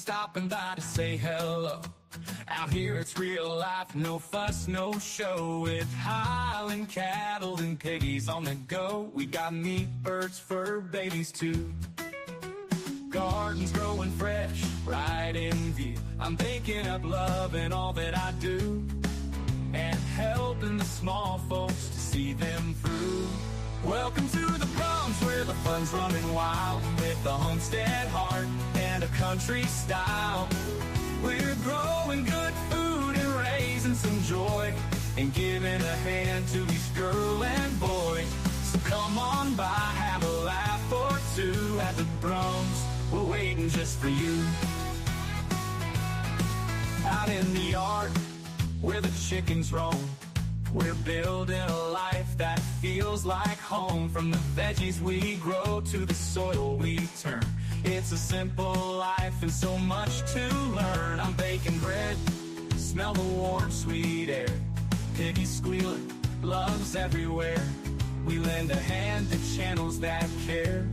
stopping by to say hello. Out here it's real life, no fuss, no show. With Highland cattle and piggies on the go. We got meat, birds, fur babies too. Gardens growing fresh, right in view. I'm baking up love in all that I do, and helping the small folks to see them through. Welcome to the Bronx, where the fun's running wild, with the homestead heart and a country style. We're growing good food and raising some joy, and giving a hand to each girl and boy. So come on by, have a laugh or two at the Bronx. We're waiting just for you. Out in the yard, where the chickens roam, we're building a life that feels like home. From the veggies we grow to the soil we turn, it's a simple life and so much to learn. I'm baking bread, smell the warm, sweet air. Piggies squealing, love's everywhere. We lend a hand to channels that care,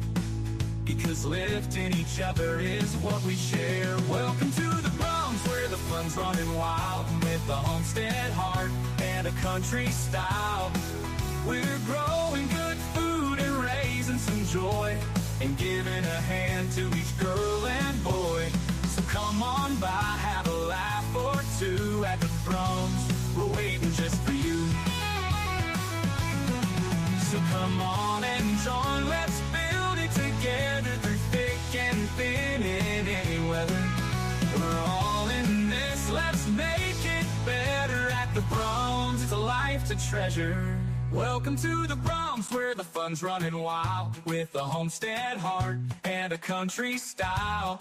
because lifting each other is what we share. Welcome to the Bronx, where the fun's running wild, with the homestead heart and a country style. We're growing good food and raising some joy, and giving a hand to each girl and boy. So come on by, have a laugh or two at the Bronx. We're waiting just for you. So come on and join, let's build it together through thick and thin in any weather. We're all in this, let's make it better at the Bronx. It's a life to treasure. Welcome to the Bronx, where the fun's running wild, with a homestead heart and a country style.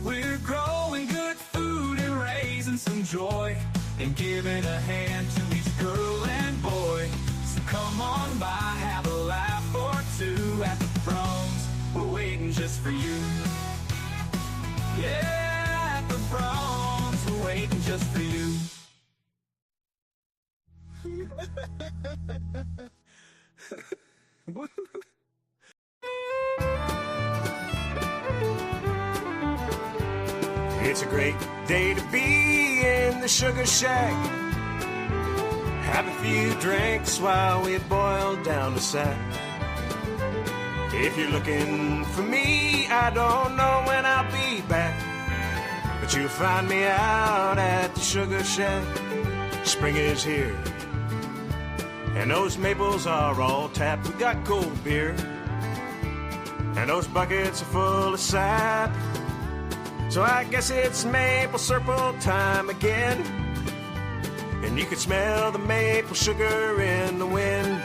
We're growing good food and raising some joy, and giving a hand to each girl and boy. So come on by, have a laugh or two at the Bronx. We're waiting just for you. Yeah, at the Bronx, we're waiting just for you. It's a great day to be in the sugar shack. Have a few drinks while we boil down the sack. If you're looking for me, I don't know when I'll be back, but you'll find me out at the sugar shack. Spring is here, and those maples are all tapped. We got cold beer, and those buckets are full of sap. So I guess it's maple syrup time again, and you can smell the maple sugar in the wind.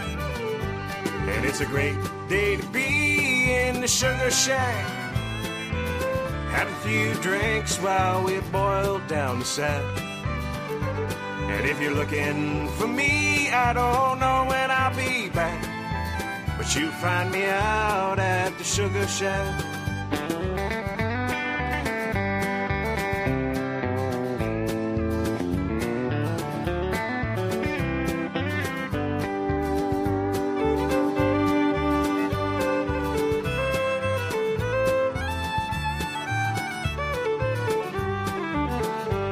And it's a great day to be in the sugar shack. Have a few drinks while we boil down the sack. And if you're looking for me, I don't know when I'll be back, but you find me out at the sugar shack.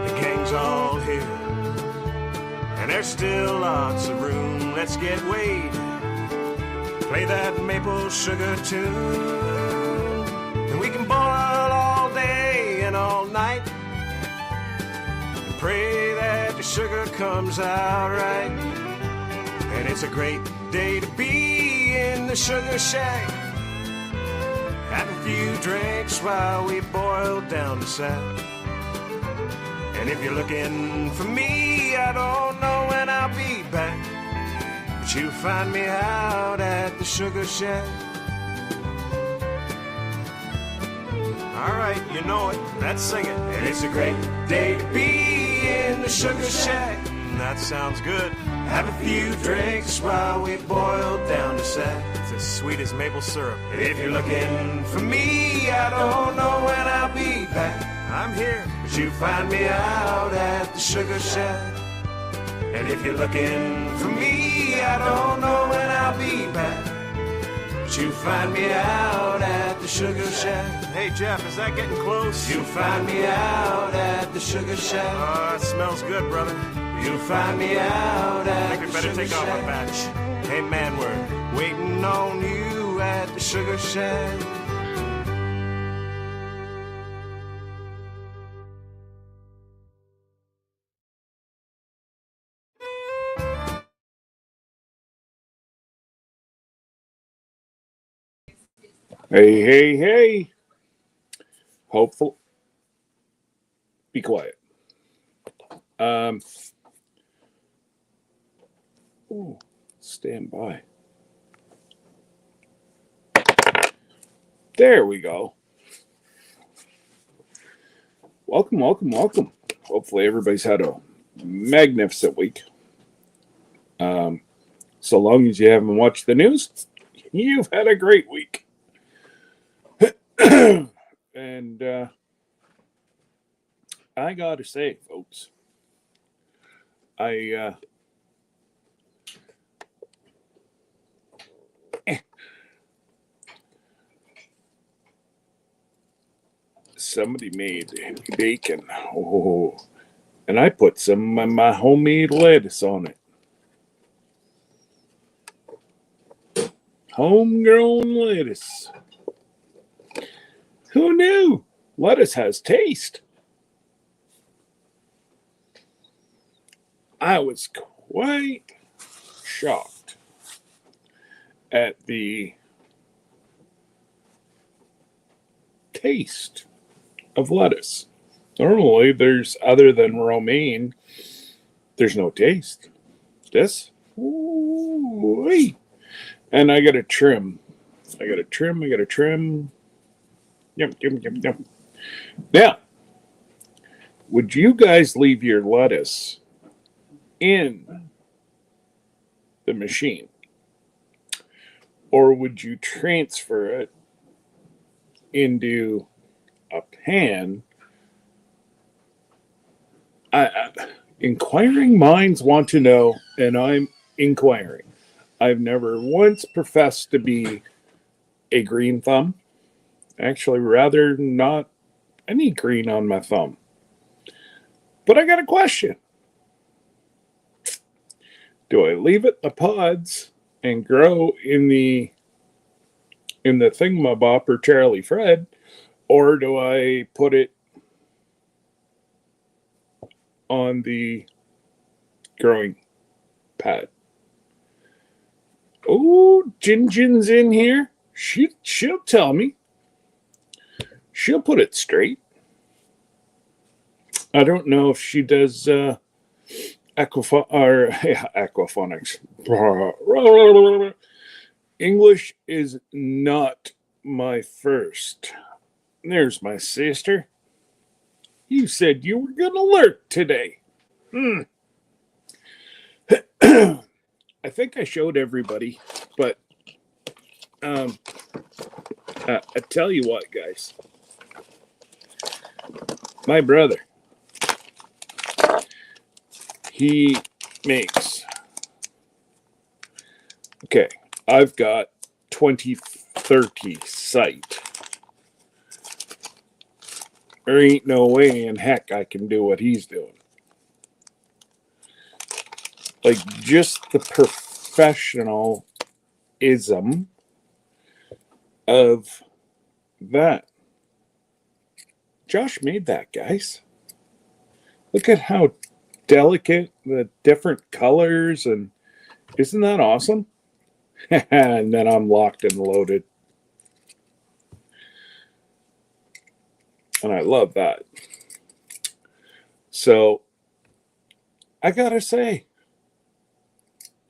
The gang's all here, and there's still lots of room. Let's get weighed, play that maple sugar tune, and we can boil all day and all night, and pray that the sugar comes out right. And it's a great day to be in the sugar shack. Have a few drinks while we boil down the sack. And if you're looking for me, I don't know when I'll be back, but you'll find me out at the sugar shack. All right, you know it, let's sing it. And it's a great day to be in the sugar shack. That sounds good. Have a few drinks while we boil down the sack. It's as sweet as maple syrup. And if you're looking for me, I don't know when I'll be back. I'm here, but you find me out at the sugar shack. And if you're looking for me, I don't know when I'll be back, You'll find me out at the Sugar Shack. Hey, Jeff, is that getting close? You'll find me out at the Sugar Shack. Oh, it smells good, brother. You'll find me out at the Sugar Shack. I think we better take off our batch. Hey, man, we're waiting on you at the Sugar Shack. Hey. Hopeful. Be quiet. Stand by. There we go. Welcome. Hopefully everybody's had a magnificent week. So long as you haven't watched the news, you've had a great week. And I gotta say, folks, somebody made bacon. Oh, and I put some of my homemade lettuce on it. Homegrown lettuce. Who knew? Lettuce has taste. I was quite shocked at the taste of lettuce. Normally, other than romaine, there's no taste. This, ooh-wee. And I got to trim. Yum. Now, would you guys leave your lettuce in the machine? Or would you transfer it into a pan? Inquiring minds want to know, and I'm inquiring. I've never once professed to be a green thumb. Actually, rather not any green on my thumb. But I got a question. Do I leave it in the pods and grow in the thingamabopper Charlie Fred, or do I put it on the growing pad? Oh, Jin's in here. She'll tell me. She'll put it straight. I don't know if she does aquaponics. English is not my first. There's my sister. You said you were going to lurk today. I think I showed everybody, but I tell you what, guys. My brother, he makes, okay, I've got 2030 sight. There ain't no way in heck I can do what he's doing. Like, just the professionalism of that. Josh made that, guys. Look at how delicate the different colors, and isn't that awesome? And then I'm locked and loaded. And I love that. So, I gotta say,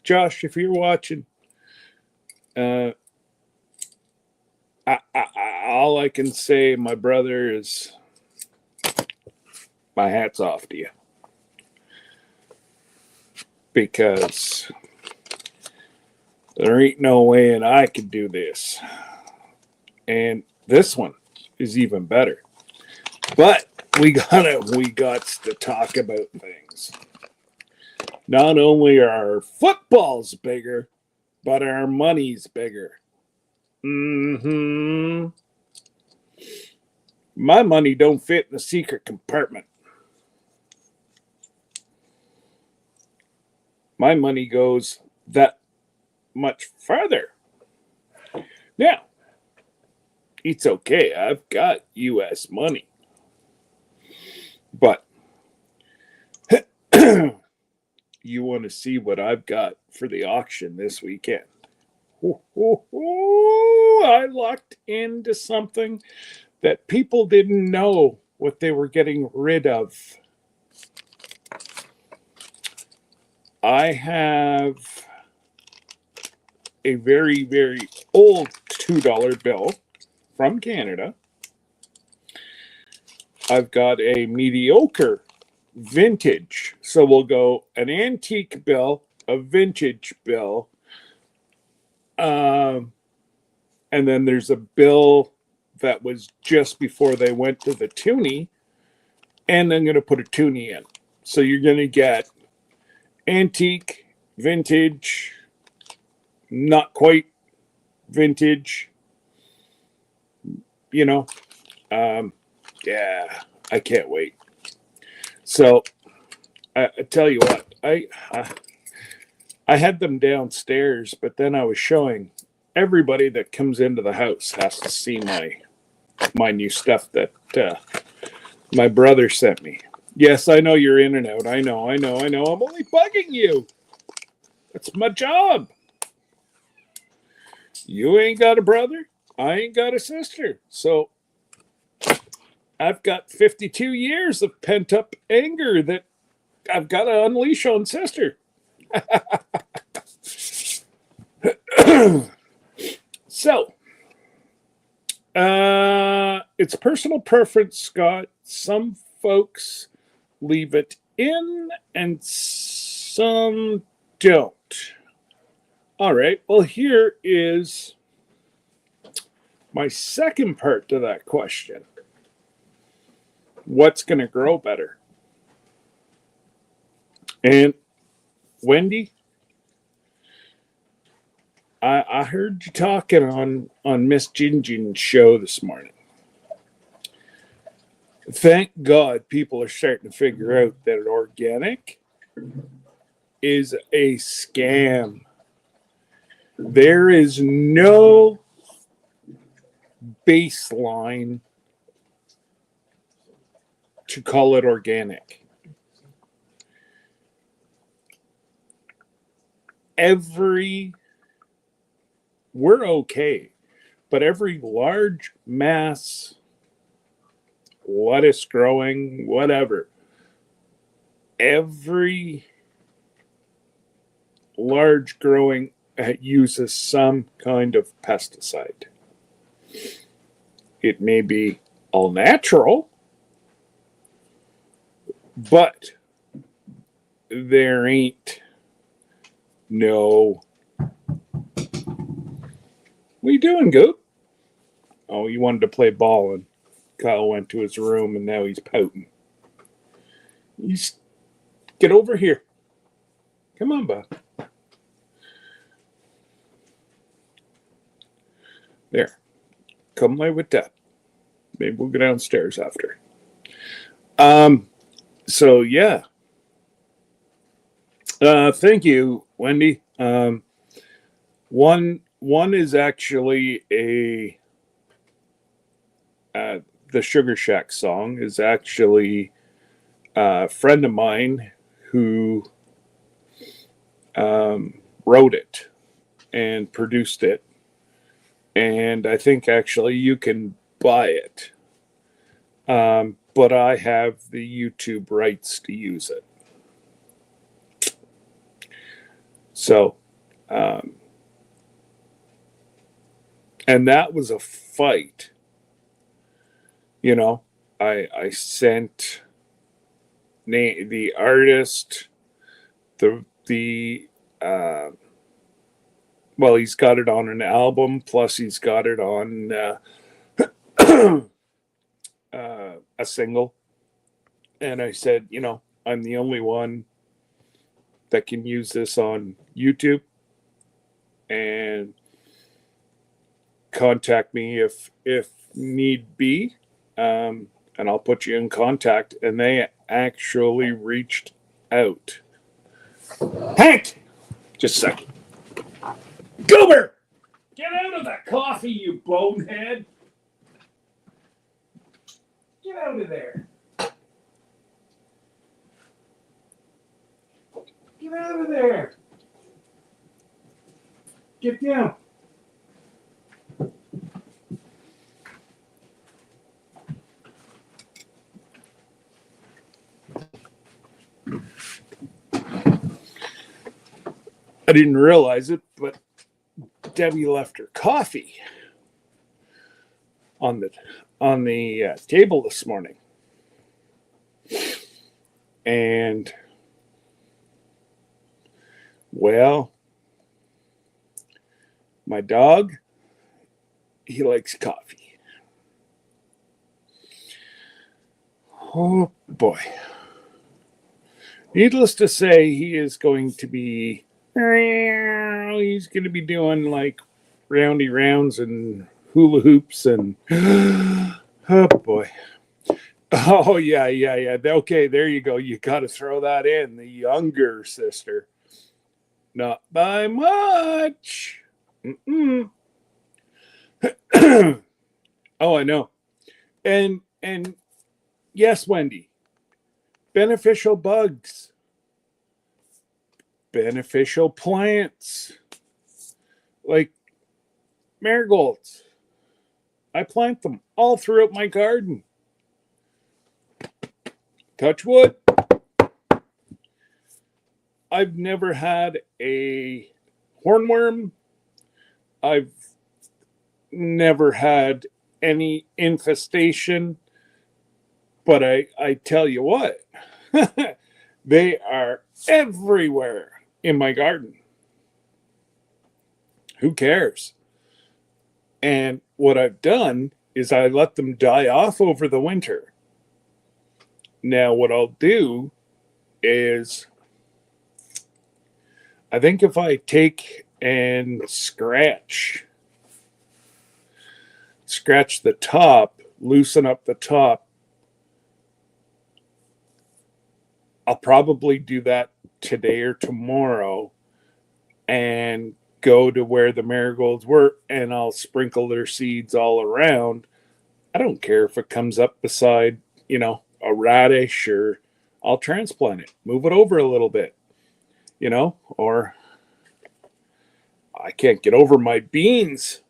Josh, if you're watching, all I can say, my brother, is my hat's off to you. Because there ain't no way and I could do this. And this one is even better. But we got to talk about things. Not only are our footballs bigger, but our money's bigger. Mm-hmm. My money don't fit in the secret compartment. My money goes that much further. Now, it's okay. I've got U.S. money. But you want to see what I've got for the auction this weekend. I locked into something that people didn't know what they were getting rid of. I have a very, very old $2 bill from Canada. I've got a mediocre vintage. So we'll go an antique bill, a vintage bill, and then there's a bill that was just before they went to the toonie, and I'm going to put a toonie in. So you're going to get antique, vintage, not quite vintage, you know. Yeah, I can't wait. So I tell you what, I had them downstairs, but then I was showing everybody that comes into the house has to see my new stuff that my brother sent me. Yes, I know you're in and out. I know. I'm only bugging you. That's my job. You ain't got a brother. I ain't got a sister. So I've got 52 years of pent up anger that I've got to unleash on sister. So, it's personal preference, Scott. Some folks leave it in and some don't. All right. Well, here is my second part to that question. What's going to grow better? And Wendy, I heard you talking on Miss Gingin's show this morning. Thank God people are starting to figure out that organic is a scam. There is no baseline to call it organic. We're okay, but every large mass lettuce growing, whatever, every large growing uses some kind of pesticide. It may be all natural, but there ain't no. What are you doing, Goat? Oh, you wanted to play ball, and Kyle went to his room, and now he's pouting. Get over here. Come on, bud. There. Come lay with Dad. Maybe we'll go downstairs after. So, yeah. Thank you, Wendy. One is actually the Sugar Shack song is actually a friend of mine who wrote it and produced it. And I think actually you can buy it. But I have the YouTube rights to use it. So, and that was a fight. You know, I sent the artist well, he's got it on an album, plus he's got it on a single. And I said, you know, I'm the only one that can use this on YouTube. And contact me if need be, and I'll put you in contact. And they actually reached out. Hank, just a second. Goober, get out of the coffee, you bonehead. Get out of there. Get out of there. Get down. I didn't realize it, but Debbie left her coffee on the table this morning, and well, my dog, he likes coffee. Oh boy! Needless to say, he is going to be. He's going to be doing like roundy rounds and hula hoops and oh boy. Oh yeah. Okay, there you go. You got to throw that in. The younger sister, not by much. Oh, I know. And yes, Wendy. Beneficial bugs. Beneficial plants like marigolds. I plant them all throughout my garden. Touch wood. I've never had a hornworm. I've never had any infestation. But I tell you what, they are everywhere in my garden. Who cares? And what I've done is I let them die off over the winter. Now what I'll do is I think if I take and scratch the top, loosen up the top, I'll probably do that today or tomorrow and go to where the marigolds were, and I'll sprinkle their seeds all around. I don't care if it comes up beside, a radish, or I'll transplant it, move it over a little bit, or I can't get over my beans.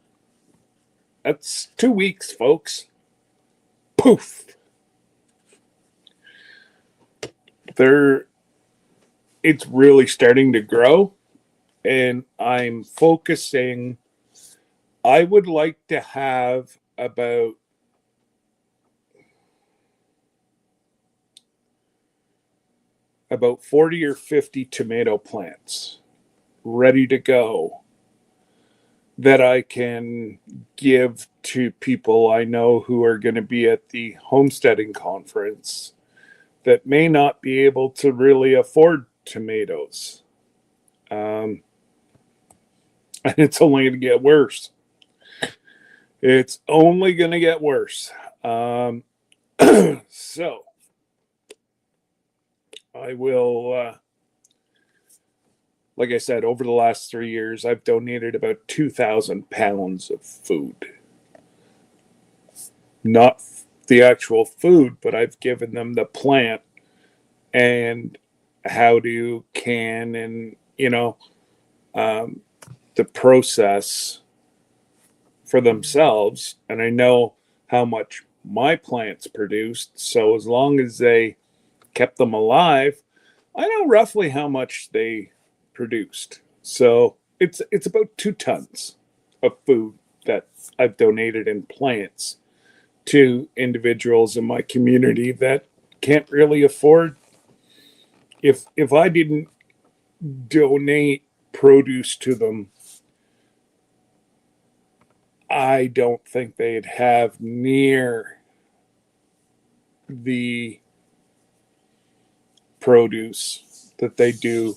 That's 2 weeks, folks. Poof. It's really starting to grow, and I'm focusing. I would like to have about about 40 or 50 tomato plants ready to go that I can give to people I know who are going to be at the homesteading conference that may not be able to really afford tomatoes. And it's only going to get worse. It's only going to get worse. So I will, like I said, over the last 3 years, I've donated about 2,000 pounds of food. Not the actual food, but I've given them the plant and how to can and, the process for themselves. And I know how much my plants produced. So as long as they kept them alive, I know roughly how much they produced. So it's about 2 tons of food that I've donated in plants to individuals in my community that can't really afford. If I didn't donate produce to them, I don't think they'd have near the produce that they do.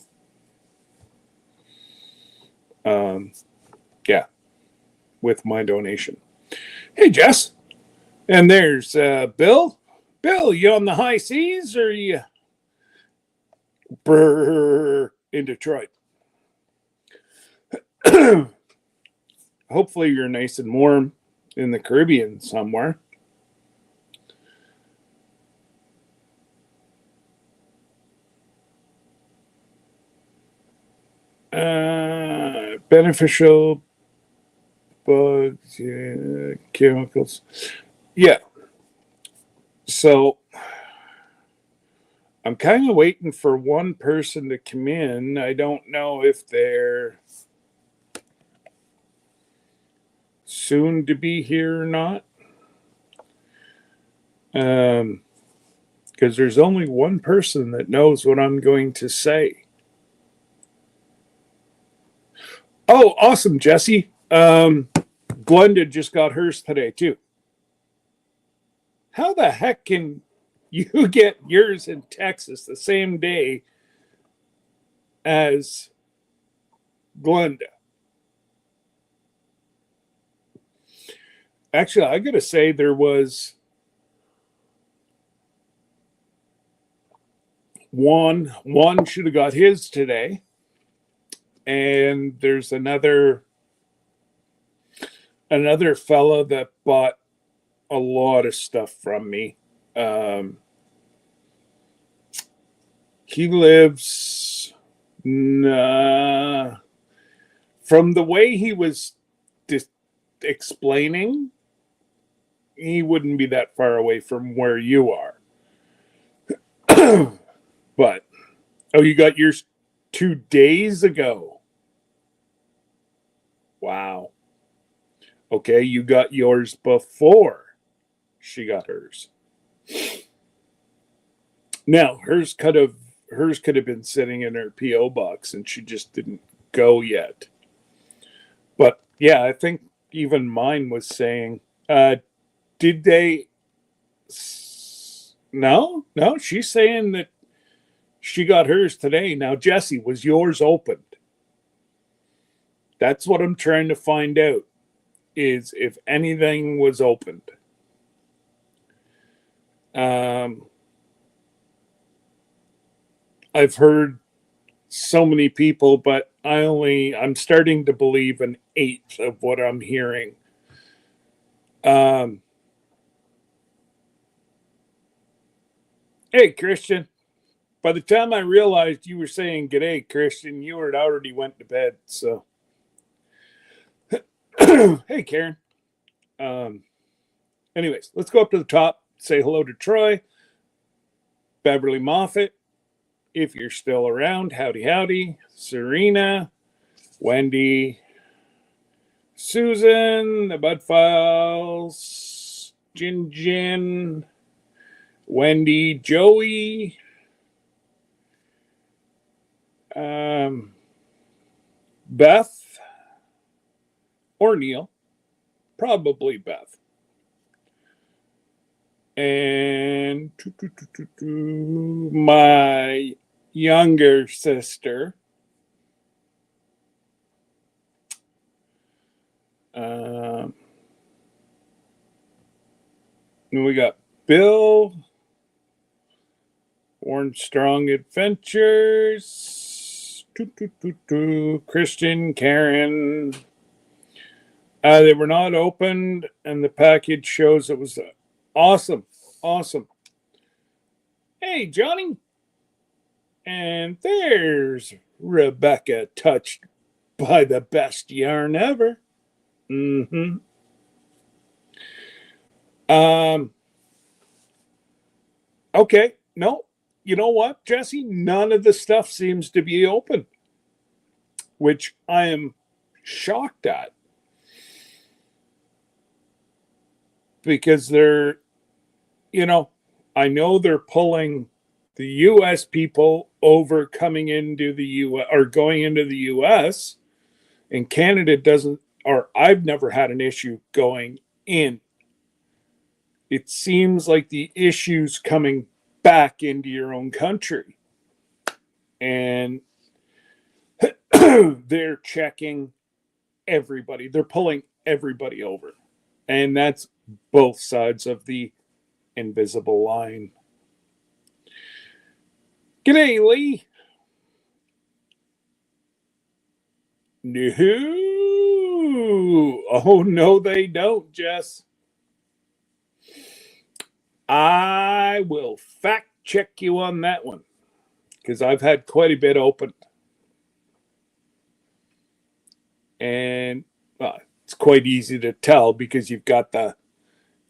with my donation. Hey, Jess. And there's Bill. Bill, you on the high seas or you in Detroit? Hopefully you're nice and warm in the Caribbean somewhere. Beneficial bugs, chemicals. Yeah. So I'm kind of waiting for one person to come in. I don't know if they're soon to be here or not. Because there's only one person that knows what I'm going to say. Oh, awesome, Jesse. Glenda just got hers today, too. How the heck can you get yours in Texas the same day as Glenda? Actually, I got to say there was one should have got his today. And there's another fella that bought a lot of stuff from me. He lives from the way he was explaining, he wouldn't be that far away from where you are. But you got yours 2 days ago. Wow. Okay, you got yours before she got hers. Now, hers could have been sitting in her PO box and she just didn't go yet. But yeah, I think even mine was saying, did they? No, she's saying that she got hers today. Now, Jesse, was yours opened? That's what I'm trying to find out, is if anything was opened. I've heard so many people, but I'm starting to believe an eighth of what I'm hearing. Hey, Christian. By the time I realized you were saying g'day, Christian, you had already went to bed, so. Hey, Karen. Anyways, let's go up to the top. Say hello to Troy. Beverly Moffat. If you're still around, howdy. Serena. Wendy. Susan. The Bud Files. Jin. Wendy. Joey. Beth. Or Neil. Probably Beth. And my younger sister. And we got Bill. Warren Strong Adventures. Christian, Karen. They were not opened, and the package shows it was awesome. Hey, Johnny. And there's Rebecca, touched by the best yarn ever. Okay. No, you know what, Jesse? None of the stuff seems to be open, which I am shocked at. Because they're, I know they're pulling the U.S. people over coming into the U.S. or going into the U.S. and Canada doesn't, or I've never had an issue going in. It seems like the issue's coming back into your own country. And they're checking everybody. They're pulling everybody over. And that's both sides of the invisible line. G'day, Lee. No. Oh, no, they don't, Jess. I will fact check you on that one because I've had quite a bit open. And it's quite easy to tell because you've got the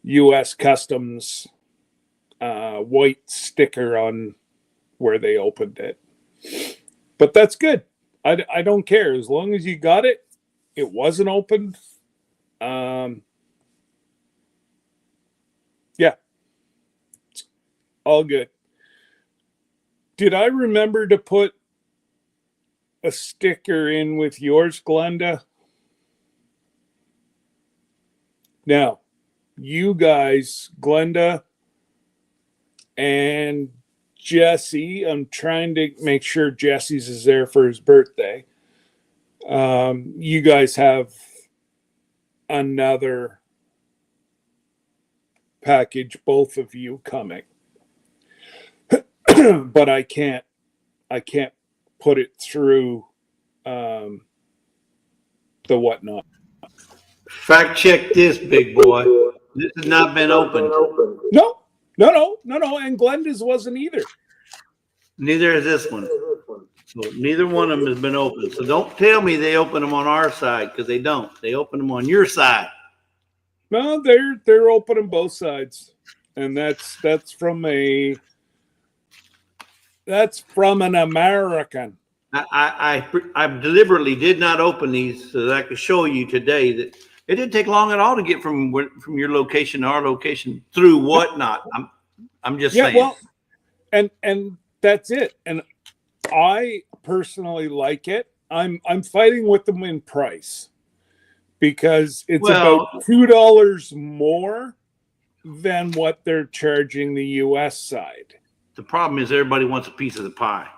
U.S. Customs white sticker on where they opened it. But that's good. I don't care. As long as you got it, it wasn't opened. Yeah. It's all good. Did I remember to put a sticker in with yours, Glenda? Now, you guys, Glenda and Jesse, I'm trying to make sure Jesse's is there for his birthday. You guys have another package, both of you coming. But I can't put it through the whatnot. Fact check this, big boy. This has not been opened. No. And Glenda's wasn't either. Neither is this one. So neither one of them has been opened. So don't tell me they open them on our side because they don't. They open them on your side. No, they're open on both sides, and that's from an American. I deliberately did not open these so that I could show you today that it didn't take long at all to get from your location to our location through whatnot. I'm just saying. Well, and that's it. And I personally like it. I'm fighting with them in price because it's about $2 more than what they're charging the U.S. side. The problem is everybody wants a piece of the pie.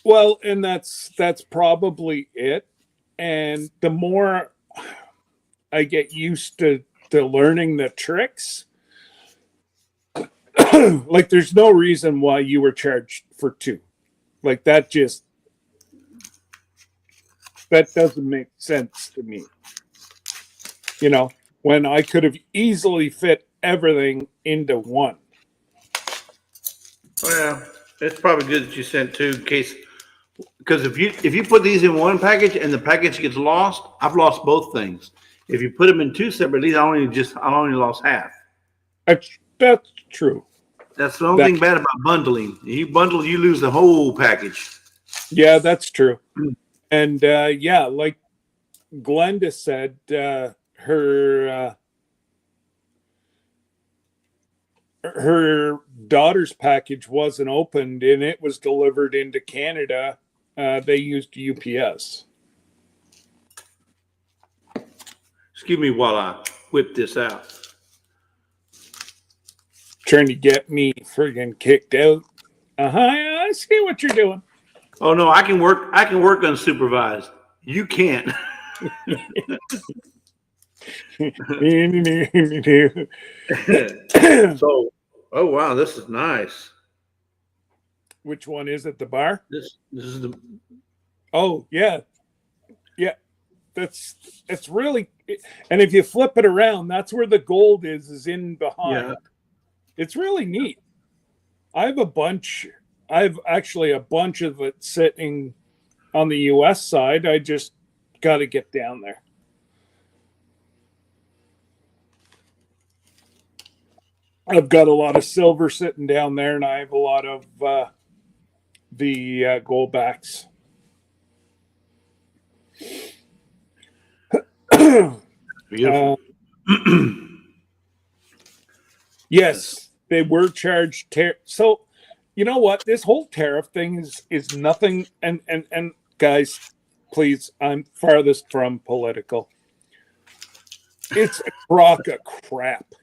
Well, and that's probably it. And the more I get used to learning the tricks, like there's no reason why you were charged for 2. Like that doesn't make sense to me. You know, when I could have easily fit everything into one. Well, it's probably good that you sent 2 in case, because if you put these in one package and the package gets lost, I've lost both things. If you put them in 2 separately, I only lost half. That's true. That's the only thing bad about bundling. You bundle, you lose the whole package. Yeah, that's true. And like Glenda said, her daughter's package wasn't opened and it was delivered into Canada. They used UPS. Excuse me while I whip this out. Trying to get me friggin' kicked out. I see what you're doing. Oh no, I can work unsupervised. You can't. So, oh wow, this is nice. Which one is it? The bar? This is the. Oh yeah. It's really, and if you flip it around, that's where the gold is in behind. Yeah. It's really neat. I have actually a bunch of it sitting on the US side. I just got to get down there. I've got a lot of silver sitting down there, and I have a lot of the gold backs. Beautiful. Yes, they were charged. So, you know what? This whole tariff thing is nothing. And guys, please, I'm farthest from political. It's a crock of crap.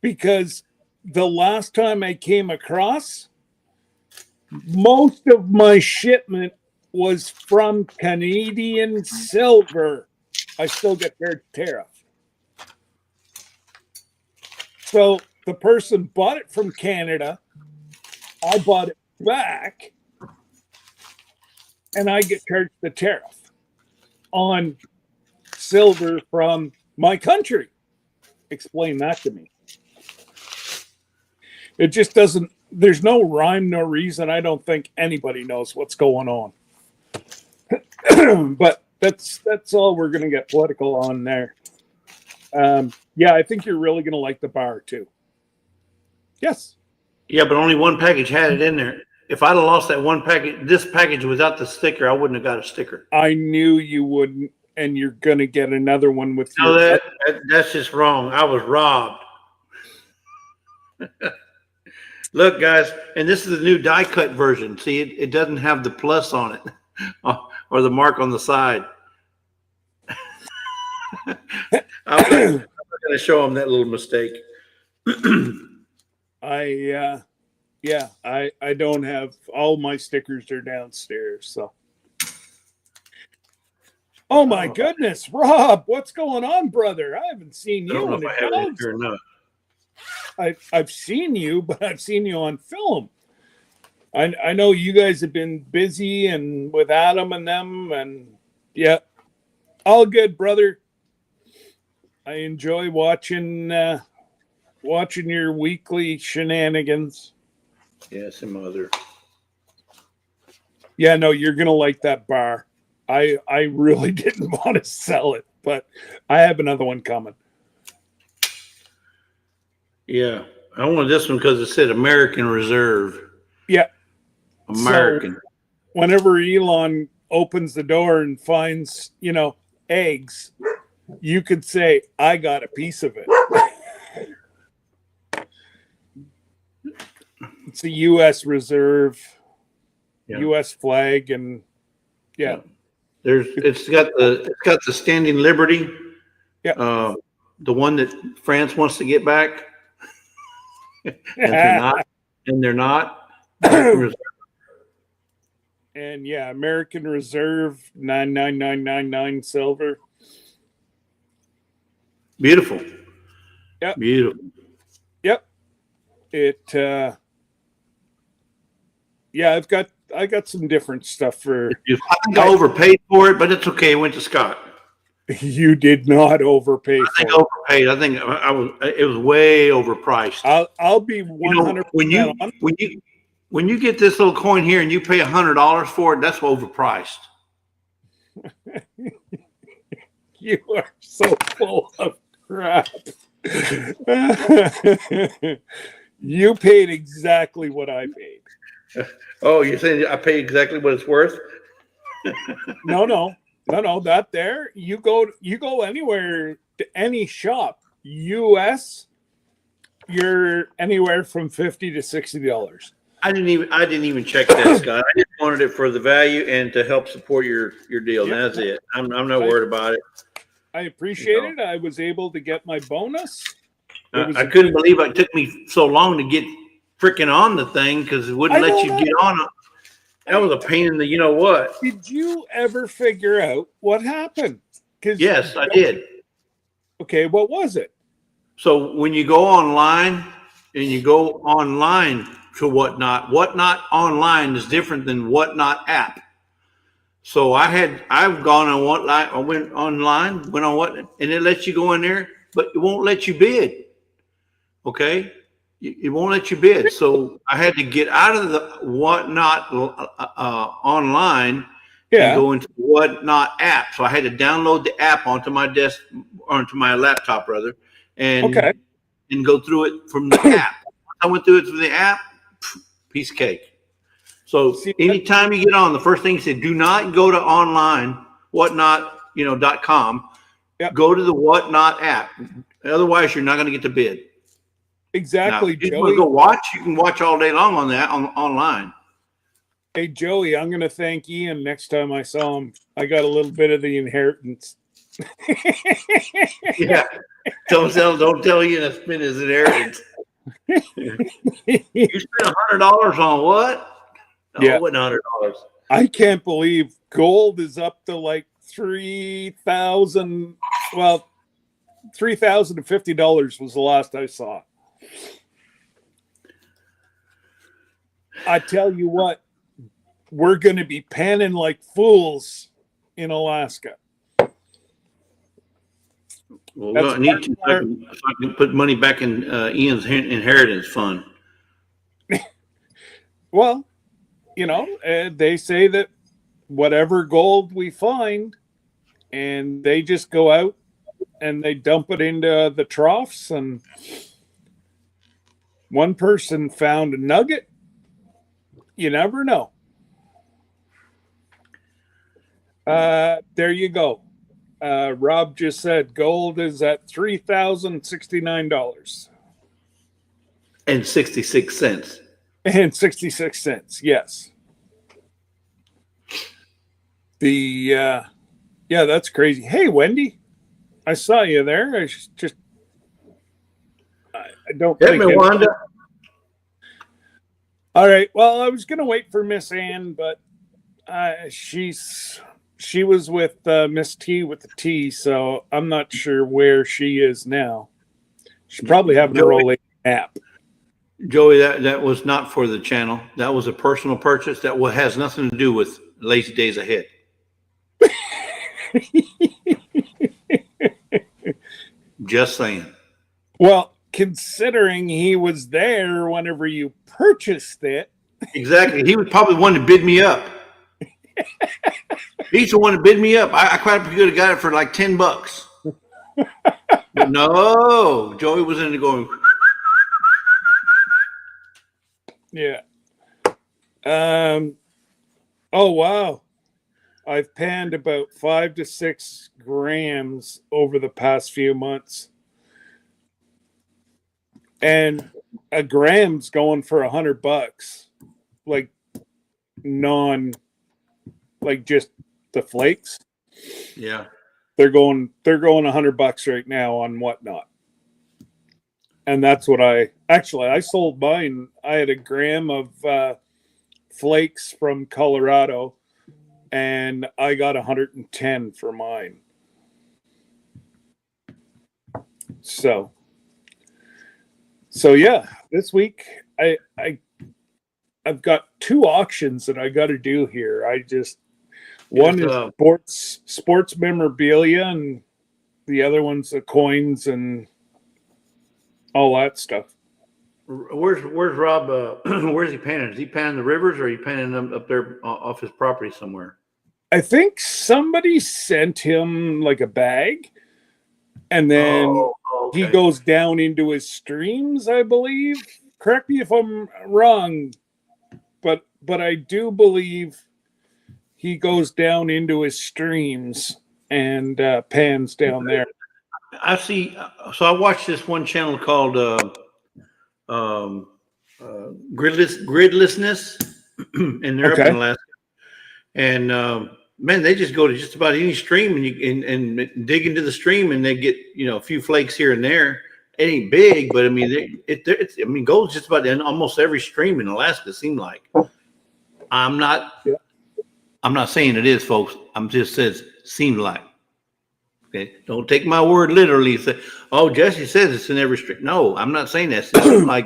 Because the last time I came across, most of my shipment was from Canadian silver. I still get charged tariff. So the person bought it from Canada. I bought it back, and I get charged the tariff on silver from my country. Explain that to me. It just doesn't, there's no rhyme, no reason. I don't think anybody knows what's going on. But that's all we're going to get political on there. Yeah, I think you're really going to like the bar too. Yes. Yeah, but only one package had it in there. If I'd have lost that one package, this package without the sticker, I wouldn't have got a sticker. I knew you wouldn't, and you're going to get another one with you. No, that's just wrong. I was robbed. Look, guys, and this is the new die cut version. See, it doesn't have the plus on it or the mark on the side. I'm going to show them that little mistake. I don't have, all my stickers are downstairs. So, oh my goodness, Rob, what's going on, brother? I haven't seen you in a while. I've seen you, but I've seen you on film. I know you guys have been busy and with Adam and them, and yeah, all good, brother. I enjoy watching your weekly shenanigans. Yes, and mother. Yeah, no, you're gonna like that bar. I really didn't want to sell it, but I have another one coming. Yeah, I wanted this one because it said American Reserve. Yeah, American. So whenever Elon opens the door and finds, eggs, you could say, "I got a piece of it." It's a U.S. Reserve, U.S. flag, and yeah. It's got the Standing Liberty. Yeah. The one that France wants to get back. And they're not. And yeah, American Reserve 99999 silver. Beautiful. Yep. Beautiful. Yep. I got some different stuff for. I think I overpaid for it, but it's okay. It went to Scott. You did not overpay. I think overpaid. I think it was way overpriced. I'll be 100%. When you get this little coin here and you pay $100 for it, that's overpriced. You are so full of crap. You paid exactly what I paid. Oh, you're saying I pay exactly what it's worth? No. That there. You go anywhere to any shop, US, you're anywhere from $50 to $60. I didn't even check that, Scott. I just wanted it for the value and to help support your deal. Yep. That's it. I'm not worried about it. I appreciate it. I was able to get my bonus. I couldn't believe it took me so long to get freaking on the thing because it wouldn't let you get on it. That was a pain in the you know what. Did you ever figure out what happened? Yes, I did. Okay, what was it? So when you go online and you go online to Whatnot online is different than Whatnot app. So I've gone on Whatnot, I went online, went on Whatnot, and it lets you go in there, but it won't let you bid. Okay? It won't let you bid. So I had to get out of the Whatnot online and go into the Whatnot app. So I had to download the app onto my desk, onto my laptop rather, and go through it from the app. I went through it through the app, piece of cake. So anytime you get on, the first thing you said, do not go to online, whatnot, .com. Yep. Go to the Whatnot app. Otherwise, you're not going to get the bid. Exactly, now, if you want to go watch, you can watch all day long on that online. Hey, Joey, I'm going to thank Ian next time I saw him. I got a little bit of the inheritance. Yeah. Don't tell Ian to spend his inheritance. You spent $100 on what? No, it wasn't $100. I can't believe gold is up to like 3,000. Well, $3,050 was the last I saw. I tell you what, we're going to be panning like fools in Alaska. Well, I need to, so I can put money back in Ian's inheritance fund. Well, they say that whatever gold we find, and they just go out and they dump it into the troughs, and one person found a nugget. You never know. There you go. Rob just said gold is at $3,069. And 66 cents. And 66 cents, yes. Yeah, that's crazy. Hey, Wendy, I saw you there. I don't Hit think me, Wanda. All right. Well, I was gonna wait for Miss Ann, but she was with Miss T with the T, so I'm not sure where she is now. She's probably having a rolling nap. Joey, that was not for the channel. That was a personal purchase. That has nothing to do with Lazy Days Ahead. Just saying. Well, considering he was there whenever you purchased it. Exactly. He was probably the one to bid me up. He's the one to bid me up. I quite could have got it for like $10. No, Joey was in there going. Yeah. Oh, wow. I've panned about 5 to 6 grams over the past few months. And a gram's going for $100. Like like just the flakes. Yeah. They're going $100 right now on Whatnot. And that's what I sold mine. I had a gram of flakes from Colorado, and I got 110 for mine. So yeah, this week I've got 2 auctions that I got to do here. One is sports memorabilia, and the other one's the coins and all that stuff. Where's Rob? Where's he panning? Is he panning the rivers, or are you panning them up there off his property somewhere? I think somebody sent him like a bag, and then he goes down into his streams, I believe. Correct me if I'm wrong, but I do believe he goes down into his streams and pans down there. I see. So I watched this one channel called Gridlessness, and they're up in Alaska. And man, they just go to just about any stream and dig into the stream, and they get a few flakes here and there. It ain't big, but I mean, gold's just about in almost every stream in Alaska. It seemed like. I'm not saying it is, folks. I'm just says seemed like. Okay, don't take my word literally. Say, oh, Jesse says it's in every stream. No, I'm not saying that. It's like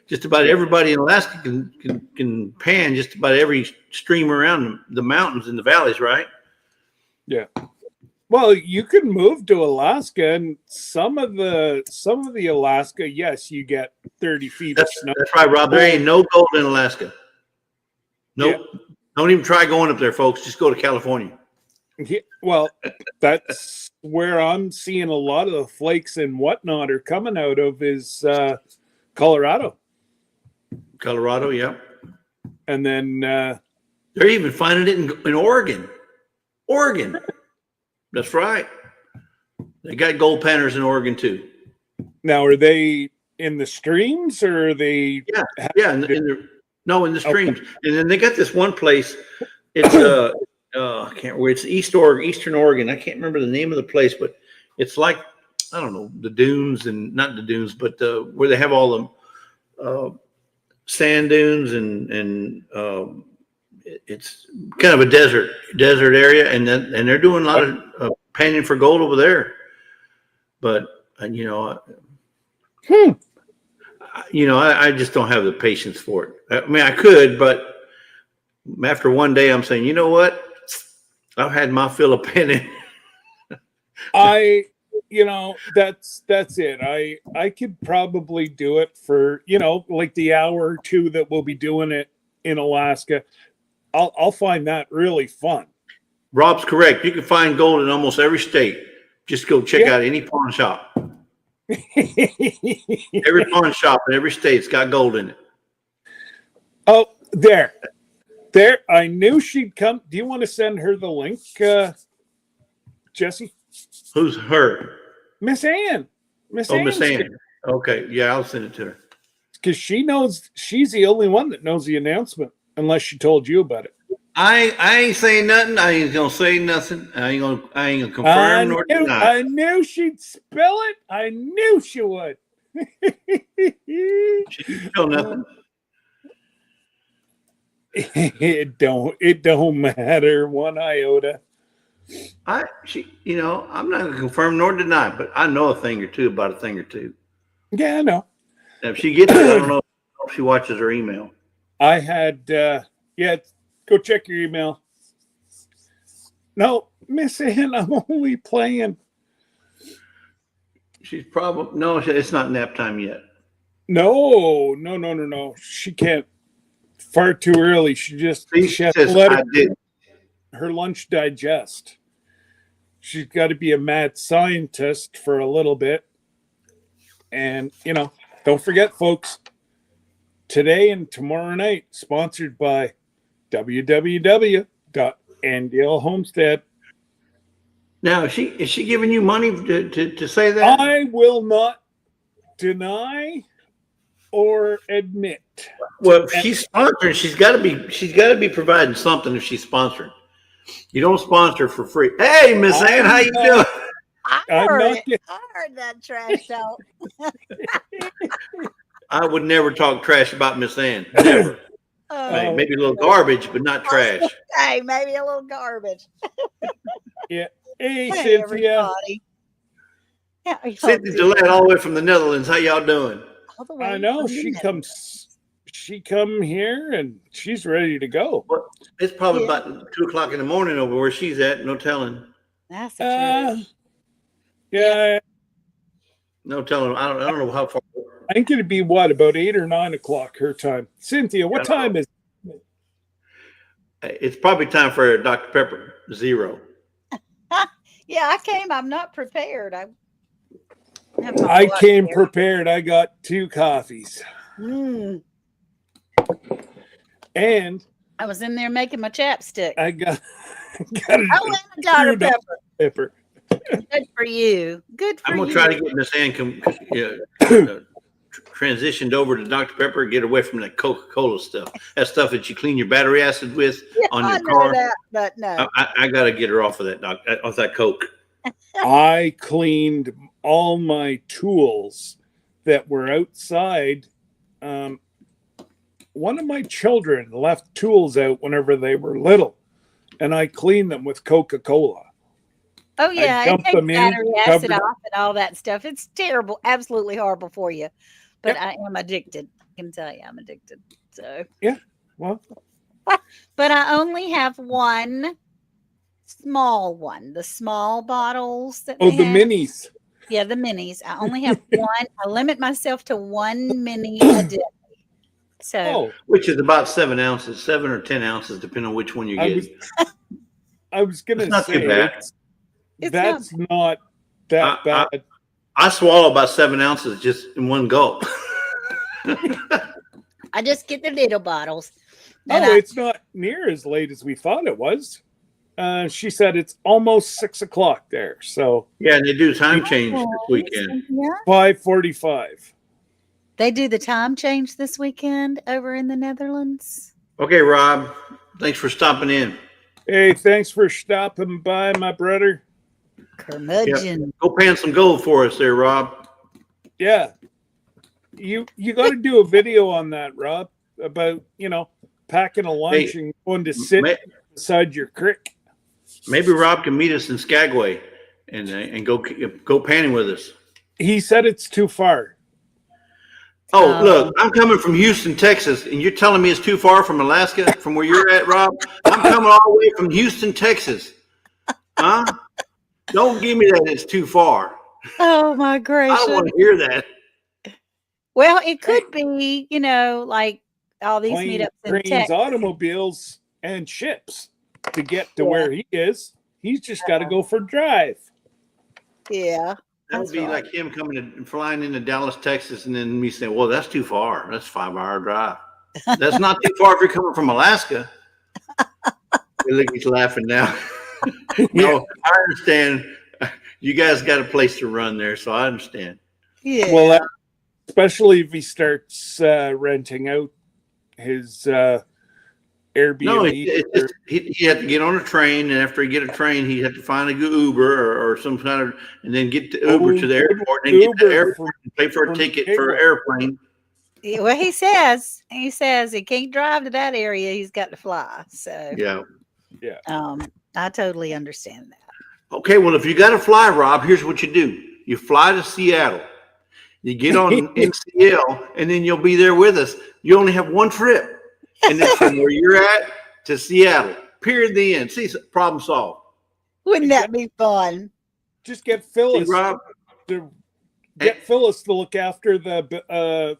just about everybody in Alaska can pan just about every stream around the mountains and the valleys, right? Yeah. Well, you can move to Alaska, and some of the Alaska, yes, you get 30 feet of snow. That's right, Rob. There ain't no gold in Alaska. Nope. Yeah. Don't even try going up there, folks. Just go to California. Yeah, well, that's where I'm seeing a lot of the flakes and Whatnot are coming out of is Colorado. Colorado, yeah. And then they're even finding it in Oregon. Oregon. That's right. They got gold panners in Oregon too. Now, are they in the streams, or are they? Yeah. In the streams. Okay. And then they got this one place. It's I can't remember. It's Eastern Oregon. I can't remember the name of the place, but it's like, I don't know, the dunes, and not the dunes, but where they have all the sand dunes, and it's kind of a desert area, and they're doing a lot of panning for gold over there. But you know, I just don't have the patience for it. I mean, I could, but after one day, I'm saying, you know what? I've had my fill of panning. That's it. I could probably do it for, like the hour or two that we'll be doing it in Alaska. I'll find that really fun. Rob's correct. You can find gold in almost every state. Just go check out any pawn shop. Every pawn shop in every state's got gold in it. Oh, there. I knew she'd come. Do you want to send her the link, Jesse? Who's her? Miss Ann. Miss Ann. Okay, yeah, I'll send it to her. Because she knows, she's the only one that knows the announcement, unless she told you about it. I ain't saying nothing. I ain't gonna say nothing. I ain't gonna confirm nor deny. I knew she'd spill it. I knew she would. She didn't spill nothing. It don't matter one iota. I'm not gonna confirm nor deny, but I know a thing or two about a thing or two. Yeah, I know. And if she gets it, I don't know if she watches her email. I had go check your email. No, Miss Ann, I'm only playing. She's probably it's not nap time yet. No. She can't. Far too early. She has to let her lunch digest. She's got to be a mad scientist for a little bit. And, don't forget, folks, today and tomorrow night, sponsored by www.Andale Homestead. Now, is she giving you money to say that? I will not deny or admit. Well, if she's sponsoring, she's got to be providing something if she's sponsoring. You don't sponsor for free. Hey, Miss Ann, how you doing? I heard that trash talk. I would never talk trash about Miss Ann. Never. Maybe a little garbage, but not trash. Hey, maybe a little garbage. Yeah. Hey, Cynthia. Everybody. Cynthia Gillette, all the way from the Netherlands. How y'all doing? I know she come here and she's ready to go. Well, it's probably about 2:00 in the morning over where she's at. No telling. That's the truth. Yeah. No telling. I don't know how far. I think it'd be about 8 or 9 o'clock her time. Cynthia, what time is it? It's probably time for Dr. Pepper 0. Yeah, I came. I'm not prepared. I came prepared. I got 2 coffees. And I was in there making my chapstick. I got Dr. Pepper. Good for you. I'm gonna try to get Miss Ann transitioned over to Dr. Pepper, get away from that Coca-Cola stuff. That stuff that you clean your battery acid with on your car. That, but no. I gotta get her off of that, off that Coke. I cleaned all my tools that were outside. One of my children left tools out whenever they were little, and I cleaned them with Coca-Cola. Oh, yeah. It takes battery acid off and all that stuff. It's terrible. Absolutely horrible for you. But I am addicted. I can tell you I'm addicted. So yeah. Well. But I only have one small one. The small bottles. The minis. Yeah, the minis. I only have one. I limit myself to one mini a day. So, which is about 7 ounces, 7 or 10 ounces, depending on which one you get. I was going to say that's not that bad. I swallow about 7 ounces just in one gulp. I just get the little bottles. It's not near as late as we thought it was. She said it's almost 6 o'clock there. So yeah, and they do time change this weekend. 5:45. They do the time change this weekend over in the Netherlands. Okay, Rob. Thanks for stopping in. Hey, thanks for stopping by, my brother. Curmudgeon. Yep. Go pan some gold for us there, Rob. Yeah. You got to do a video on that, Rob, about, packing a lunch and going to sit beside your creek. Maybe Rob can meet us in Skagway and go panning with us. He said it's too far. Oh, look, I'm coming from Houston, Texas, and you're telling me it's too far from Alaska, from where you're at, Rob? I'm coming all the way from Houston, Texas. Huh? Don't give me that it's too far. Oh, my gracious. I don't want to hear that. Well, it could be, like all these Planes, meetups in trains, Texas. automobiles, and ships to get to where he is. He's just got to go for a drive. Yeah. That would be like him flying into Dallas, Texas, and then me saying, well, that's too far. That's a 5-hour drive. That's not too far if you're coming from Alaska. Look, he's laughing now. No, I understand. You guys got a place to run there, so I understand. Yeah. Well, especially if he starts renting out his Airbnb. No, he had to get on a train, and after he get a train, he had to find a good Uber or some kind of, and then get the Uber to the airport, and get to the airport and pay for a ticket for an airplane. Well, he says he can't drive to that area. He's got to fly. So yeah. I totally understand that. Okay, well, if you got to fly, Rob, here's what you do: you fly to Seattle, you get on MCL, and then you'll be there with us. You only have one trip. And then from where you're at to Seattle, period, the end. See, problem solved. Wouldn't that be fun? Just get Phyllis. See, Rob, Phyllis to look after the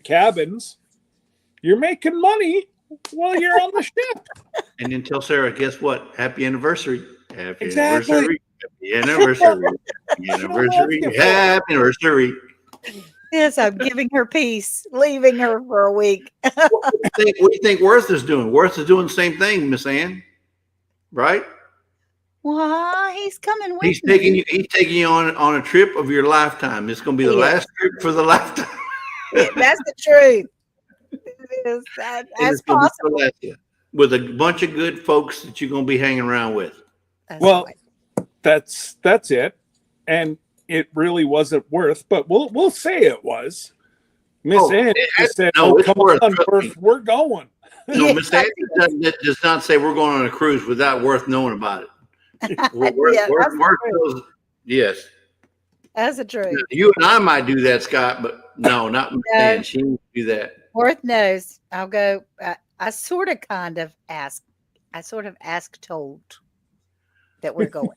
cabins. You're making money while you're on the ship. And then tell Sarah, guess what? Happy anniversary. Happy Exactly. anniversary. Happy anniversary. Happy anniversary. Happy anniversary. Yes, I'm giving her peace, leaving her for a week. What do you think Worth is doing? Worth is doing the same thing, Miss Ann. Right? Why? He's coming with He's me. taking you on a trip of your lifetime. It's going to be the last trip for the lifetime. That's the truth. That's possible. With a bunch of good folks that you're going to be hanging around with. That's it. And it really wasn't Worth, but we'll say it was. Miss Ann said, come on, Worth, we're going. No, Miss Ann does not say we're going on a cruise without Worth knowing about it. Worth knows, yes. That's the truth. You and I might do that, Scott, but no, not Miss Ann. She won't do that. Worth knows. I'll go. I sort of told that we're going.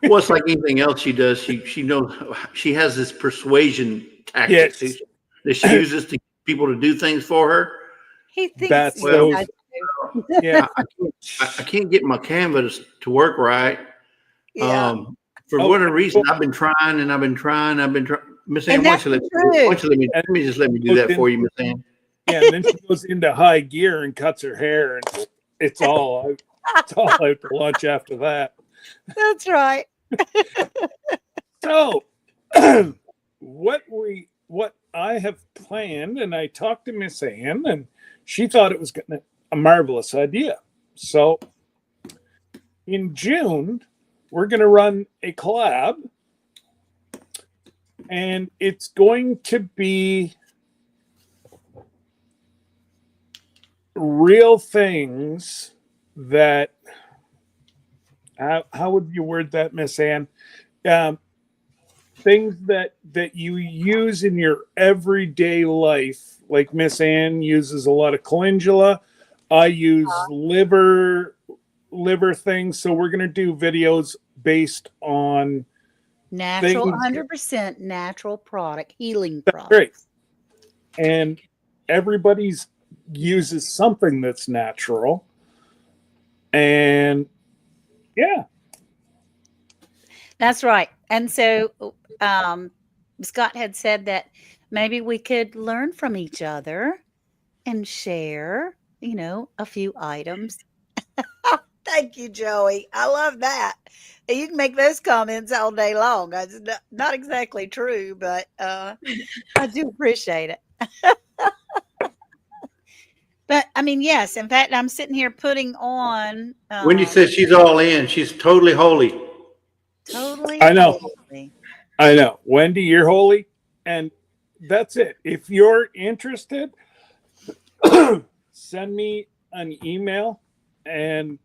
Well, it's like anything else she does. She knows she has this persuasion tactic that she uses to get people to do things for her. He thinks that's I can't get my canvas to work right. Yeah. For whatever reason, I've been trying. Miss Ann, why don't you let me do that for you, Miss Ann? Yeah, and then she goes into high gear and cuts her hair, and it's all out to lunch after that. That's right. So, what I have planned, and I talked to Miss Ann, and she thought it was a marvelous idea. So, in June, we're going to run a collab, and it's going to be real things that. How would you word that, Miss Ann? Things that you use in your everyday life, like Miss Ann uses a lot of calendula. I use liver things. So we're going to do videos based on natural, 100% natural product, healing product. Great. And everybody's uses something that's natural. And yeah. That's right. And so Scott had said that maybe we could learn from each other and share, a few items. Thank you, Joey. I love that. You can make those comments all day long. It's not exactly true, but I do appreciate it. But I mean, yes. In fact, I'm sitting here putting on. Wendy says she's all in. She's totally holy. Totally. I know. Holy. I know. Wendy, you're holy, and that's it. If you're interested, send me an email, and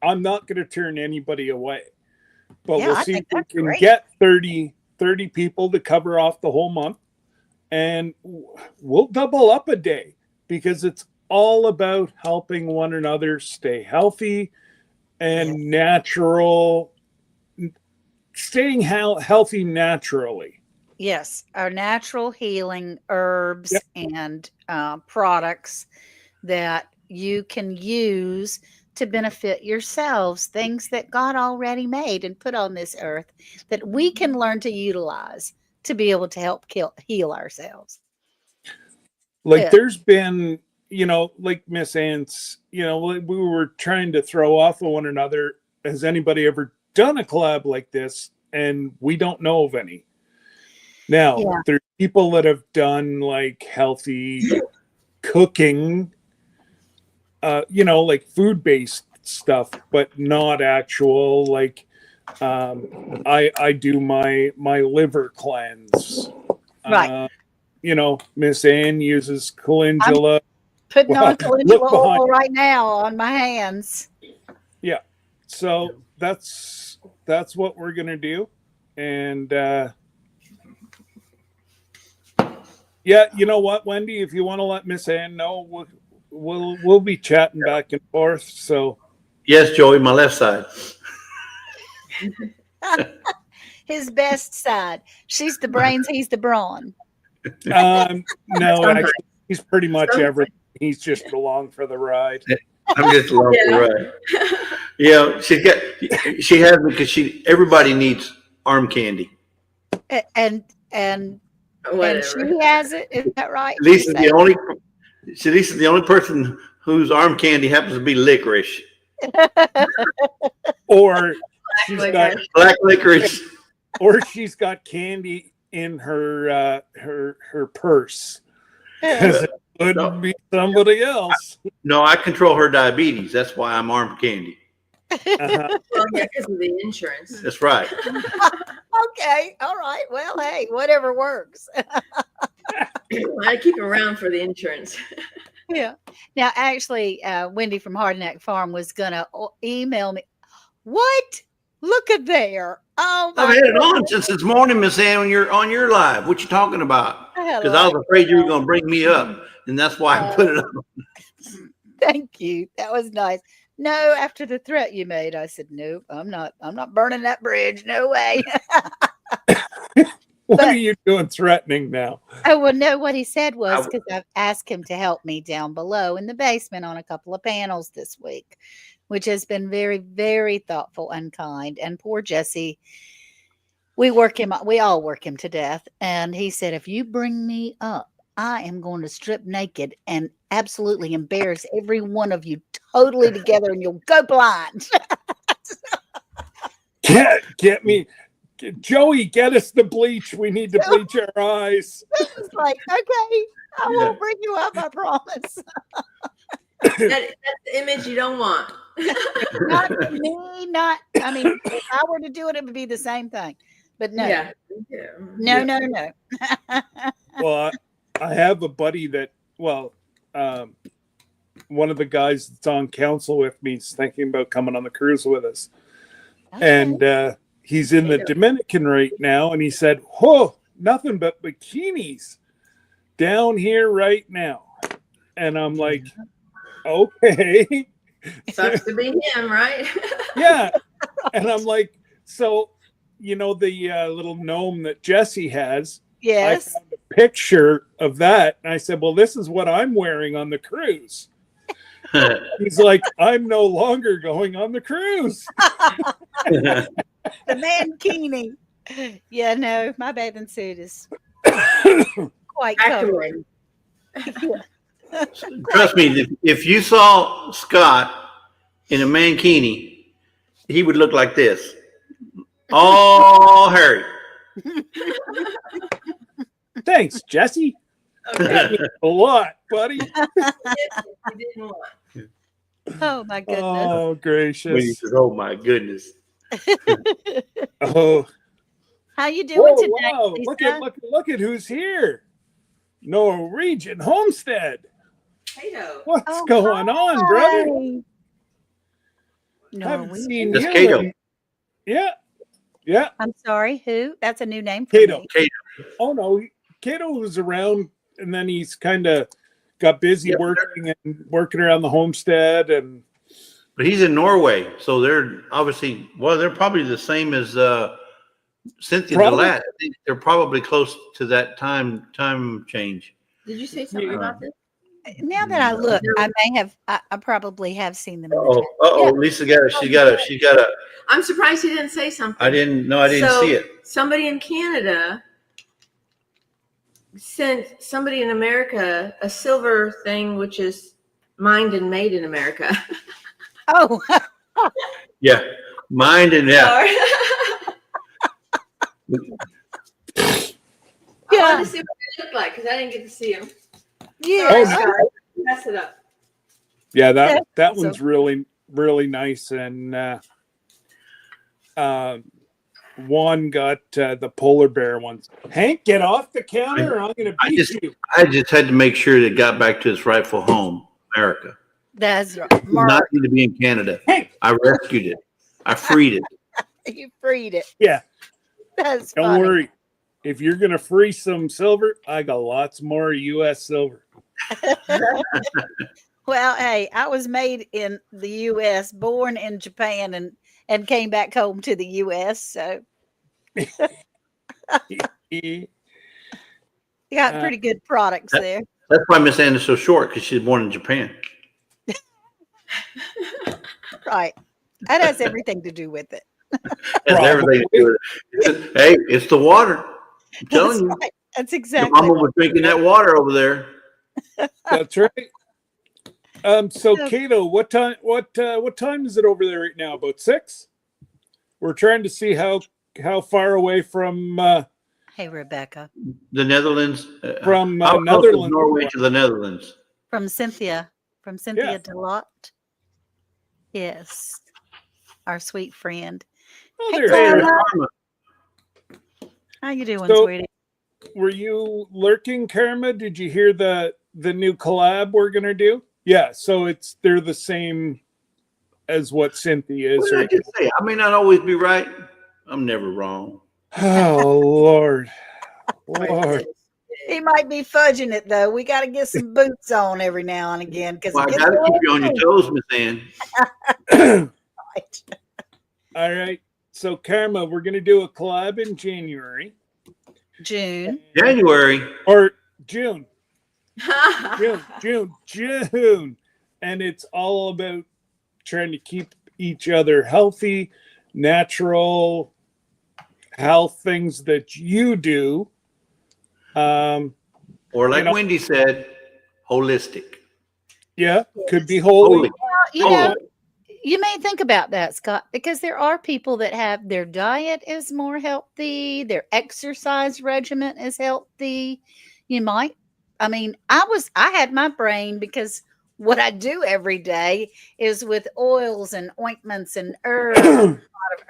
I'm not going to turn anybody away. But we'll I see if think we that's can great. get 30 people to cover off the whole month, and we'll double up a day, because it's all about helping one another stay healthy and natural, staying healthy naturally. Yes, our natural healing herbs Yep. and products that you can use to benefit yourselves, things that God already made and put on this earth that we can learn to utilize to be able to help heal ourselves. Like Yeah. there's been, like Miss Ann's, we were trying to throw off of one another. Has anybody ever done a collab like this? And we don't know of any. Now, Yeah. there's people that have done like healthy cooking, like food-based stuff, but not actual, like, I do my liver cleanse. Right. Miss Ann uses calendula. Putting on look calendula behind. oil right now on my hands. Yeah. So that's what we're gonna do. And yeah, you know what, Wendy, if you want to let Miss Ann know, we'll be chatting back and forth. So Yes, Joey, my left side. His best side. She's the brains, he's the brawn. no, actually, he's pretty much everything. He's just along for the ride. I'm just along for the ride. Yeah, she has, because everybody needs arm candy. And she has it. Is that right? Lisa's the only person whose arm candy happens to be licorice. Or she's got black licorice. Or she's got candy in her purse. Because it wouldn't be somebody else. No, I control her diabetes. That's why I'm arm candy. Uh-huh. Well, yeah, because of the insurance. That's right. Okay. All right. Well, hey, whatever works. I keep around for the insurance. Yeah. Now, actually, Wendy from Hardneck Farm was going to email me. What? Look at there. Oh, my I've had it on since this morning, Miss Ann, when you're on your live. What you talking about? Hello. Because I was afraid you were going to bring me up, and that's why I put it on. Thank you. That was nice. No, after the threat you made, I said, nope, I'm not burning that bridge. No way. What are you doing threatening now? Oh, well, no, what he said was, because I've asked him to help me down below in the basement on a couple of panels this week, which has been very, very thoughtful and kind. And poor Jesse, we all work him to death. And he said, if you bring me up, I am going to strip naked and absolutely embarrass every one of you totally together, and you'll go blind. Get me. Joey, get us the bleach. We need to bleach our eyes. It's like, okay, I won't bring you up, I promise. That's the image you don't want. Not me, I mean, if I were to do it, it would be the same thing. But no. Yeah. No. Well, I have a buddy that, one of the guys that's on council with me is thinking about coming on the cruise with us. Okay. And he's in the Dominican right now, and he said, whoa, nothing but bikinis down here right now. And I'm like, okay. Sucks to be him, right? Yeah. And I'm like, so, the little gnome that Jesse has, Yes. I found a picture of that. And I said, well, this is what I'm wearing on the cruise. He's like, I'm no longer going on the cruise. The mankini. Yeah, no, my bathing suit is quite covered. Trust me, if you saw Scott in a mankini, he would look like this. All hairy. Thanks, Jesse. That means a lot, buddy. You didn't want. Oh my goodness. Oh, gracious. When he says, oh my goodness. Oh. How you doing today? Wow. Lisa? Look at who's here. Norwegian Homestead. Kato. What's Oh, going on, brother? hi. Haven't Norwegian. seen That's you. Kato. Yeah, yeah. I'm sorry, who? That's a new name for Kato. me. Kato. Oh no, Kato was around, and then he's kind of got busy Yep. working around the homestead, and But he's in Norway, so they're obviously they're probably the same as Cynthia Probably. Delat. I think they're probably close to that time change. Did you say something Yeah. about this? Now that I look, I probably have seen them in the Oh, chat. oh, Lisa she got a. I'm surprised he didn't say something. I didn't see it. Somebody in Canada sent somebody in America a silver thing, which is mined and made in America. Oh, Yeah, mind and yeah. Sorry. I yeah, wanted to see what they looked like because I didn't get to see them. yeah. Oh, Sorry, Scott. Mess it up. yeah, that That's one's really nice, and Juan got the polar bear ones. Hank, get off the counter, or I'm going to beat you. I just had to make sure that it got back to its rightful home, America. That's right. It did not Mark, need to be in Canada. Hank, I rescued it. I freed it. you freed it. yeah, That's don't funny. worry. If you're going to free some silver, I got lots more U.S. silver. Well, hey, I was made in the U.S., born in Japan, and came back home to the U.S. So you got pretty good products there. That's why Miss Ann is so short, because she's born in Japan. Right. That has everything to do with it. That's everything to do with it. Hey, it's the water. I'm telling That's you. right. That's Your exactly mama was drinking that water over there. That's right. So Kato, what time is it over there right now? About 6? We're trying to see how far away from Hey, Rebecca. The Netherlands. From, how close is Netherlands. Norway to the Netherlands. From Cynthia Yeah. Delot. Yes. Our sweet friend. Oh, Hey, there. Karma. Karma. How you doing, So- sweetie? Were you lurking, Karma? Did you hear the new collab we're gonna do? Yeah, so they're the same as what Cynthia is, What did I right? just say? I may not always be right. I'm never wrong. Oh Lord. Lord. He might be fudging it though. We got to get some boots on every now and again because Well, I got to keep you on your toes, Miss Ann. All right. So Karma, we're gonna do a collab in January June. January. or June. June. And it's all about trying to keep each other healthy, natural health things that you do. Or like You know- Wendy said, holistic. Yeah, could be holy. Holy. You know, you may think about that, Scott, because there are people that have their diet is more healthy, their exercise regimen is healthy. You might, I mean, I had my brain because what I do every day is with oils and ointments and herbs, a lot of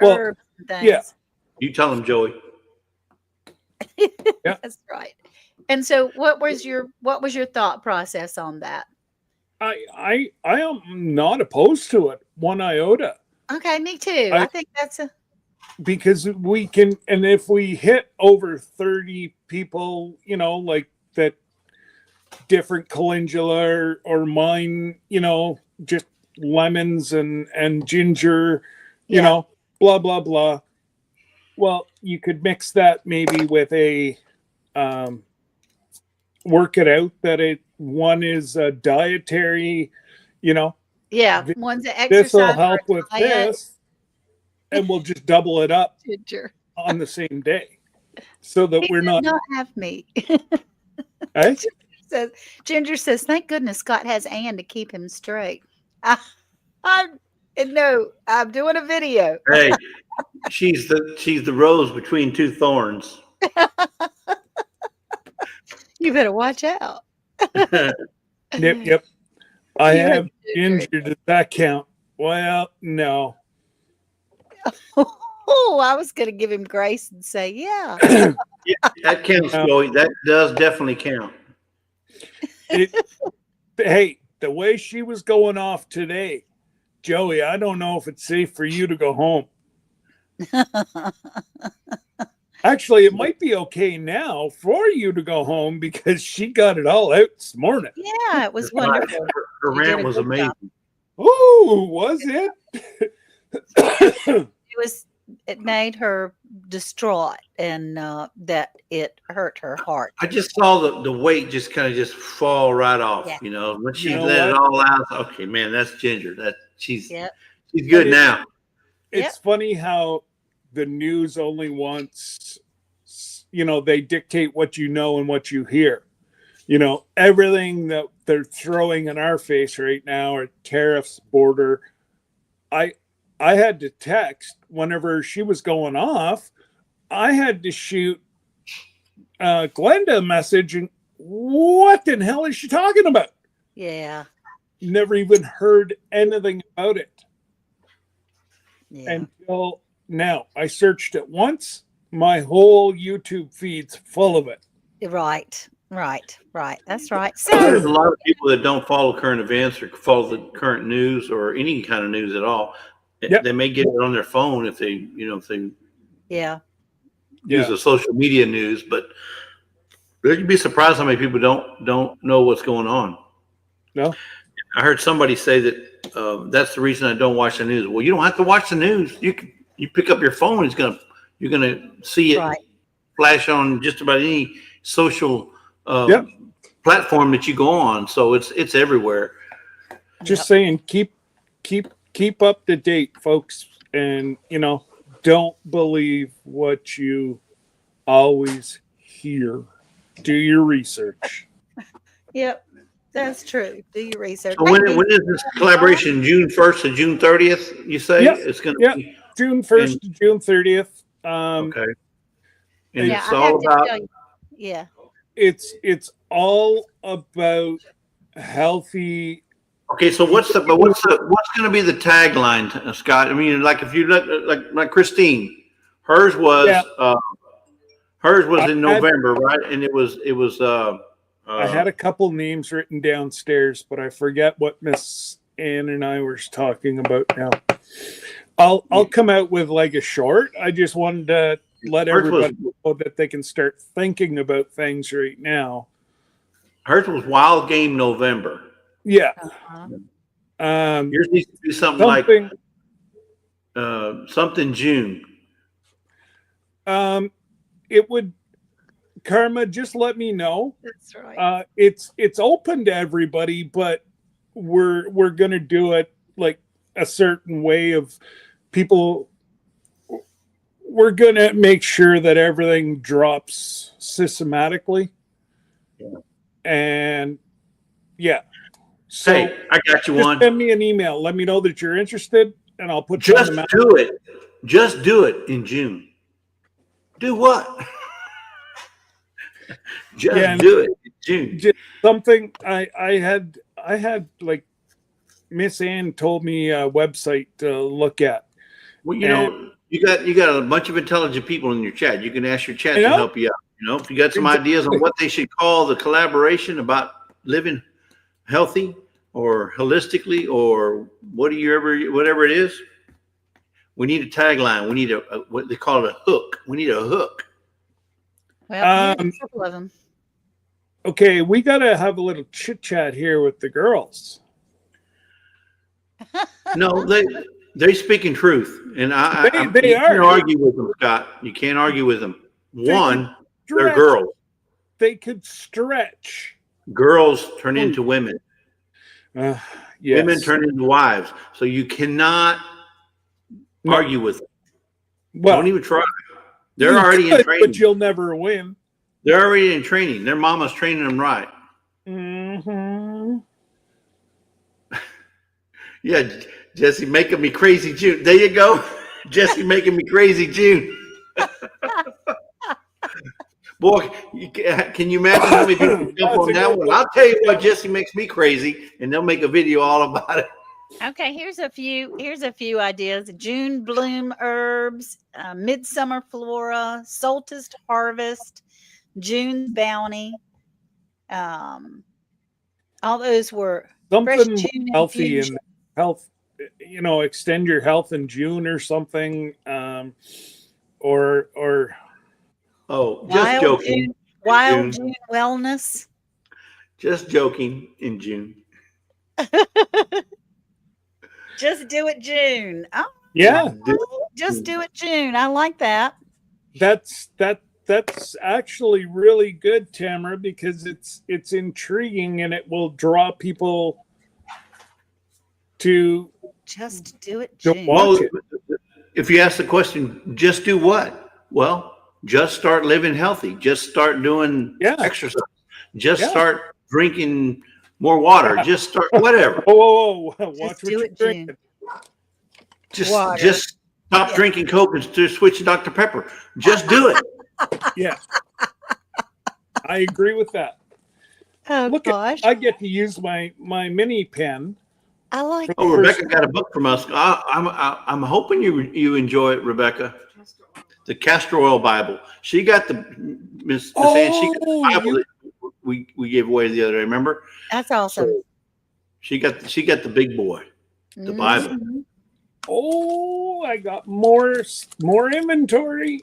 Well, herbs and things. yeah. You tell them, Joey. Yeah. That's right. And so what was your thought process on that? I am not opposed to it, one iota, Okay, me too. I think that's because we can, and if we hit over 30 people, like that different calendula or mine, just lemons and ginger, you know, blah, blah, blah. Well, you could mix that maybe with a, work it out that one is a dietary, one's an this will exercise. help with this, and we'll just double it up Ginger. on the same day so that He we're does not, have meat. eh? Ginger says, thank goodness Scott has Ann to keep him straight. I'm doing a video. Hey, she's the rose between two thorns. You better watch out. Yep. I You have Ginger. ginger. Does that count? Well, no. Oh, I was going to give him grace and say, yeah. That counts, Joey. That does definitely count. Hey, the way she was going off today, Joey, I don't know if it's safe for you to go home. Actually, it might be okay now for you to go home because she got it all out this morning. Yeah, it was wonderful. Her You did rant a was good amazing. job. Oh, was it? It made her distraught, and that it hurt her heart. I just saw the weight just kind of just fall right off. Yeah. You know, when she You know let it what? all out. Okay, man, that's Ginger. That she's Yep. she's good now. It's funny how the news only wants, they dictate what you know and what you hear. Everything that they're throwing in our face right now are tariffs, border. I had to text whenever she was going off. I had to shoot Glenda a message, and what the hell is she talking about? Yeah. Never even heard anything about it Yeah. until now. I searched it once. My whole YouTube feed's full of it. Right. That's right. There's a So, lot of people that don't follow current events or follow the current news or any kind of news at all. Yep. They may get it on their phone if they yeah. use the social media news, but you'd be surprised how many people don't know what's going on. No. I heard somebody say that that's the reason I don't watch the news. Well, you don't have to watch the news. You pick up your phone. You're gonna see it Right. flash on just about any social Yep. platform that you go on. So it's everywhere. Just saying, keep up to date, folks, and don't believe what you always hear. Do your research. Yep. That's true. Do your research. So when is this collaboration? June 1st to June 30th? You say it's going to be June 1st to June 30th. okay. And Yeah, it's I all have to about tell you. Yeah. It's all about healthy. okay. So what's going to be the tagline, Scott? I mean, like if you look like Christine, hers was in November, right? And it was I had a couple names written downstairs, but I forget what Miss Ann and I were talking about now. I'll come out with like a short. I just wanted to let everybody know that they can start thinking about things right now. hers was Wild Game November. Yeah. Uh-huh. Yours needs to be something like something June. It would, Karma, just let me know. That's right. It's open to everybody, but we're gonna do it like a certain way of people. We're gonna make sure that everything drops systematically. Yeah. And so Hey, I got you just one. send me an email. Let me know that you're interested, and I'll put Just you on the map. do it. Just do it in June. Do what? Just do it in June. Just something I had like Miss Ann told me a website to look at. Well, you got a bunch of intelligent people in your chat. You can ask your chat to help you out. If you got some ideas on what they should call the collaboration about living healthy or holistically or whatever it is, we need a tagline. We need what they call it, a hook. We need a hook. Well, a couple of them. Okay, we got to have a little chit chat here with the girls. No, they speaking truth, and they you are. can't argue with them, Scott. You can't argue with them. One, they're girls. They could stretch. Girls turn into women. Yes. Women turn into wives. So you cannot argue with them. Well, don't even try. They're already in training. But you'll never win. They're already in training. Their mama's training them right. Mm-hmm. Yeah, Jesse making me crazy June. There you go. Jesse making me crazy June. Boy, can you imagine how many people jump on that one? I'll tell you what, Jesse makes me crazy, and they'll make a video all about it. Okay, here's a few ideas. June bloom herbs, midsummer flora, solstice harvest, June's bounty. All those were fresh Something June healthy infusion. and health, extend your health in June or something. Or Oh, just Wild joking. June, Wild June. June wellness. Just joking in June. Just do it June. Oh, yeah, just do it June. I like that. that's actually really good, Tamara, because it's intriguing and it will draw people to Just do it to June. watch Well, it. if you ask the question, just do what? Well, just start living healthy. Just start doing Yeah. exercise. Just Yeah. start drinking more water. Just start whatever. Whoa, watch Just what do you're it drinking. June. Just Water. just stop Yeah. drinking Coke and switch to Dr. Pepper. Just do it. Yeah, I agree with that. Oh Look, gosh, I get to use my mini pen. I like Oh, that. Rebecca got a book from us. I'm hoping you enjoy it, Rebecca. The Castor Oil Bible. She got the Miss Ann. She got the Bible that we gave away the other day. Remember? That's awesome. So she got the big boy, the Bible. Mhm. Oh, I got more inventory.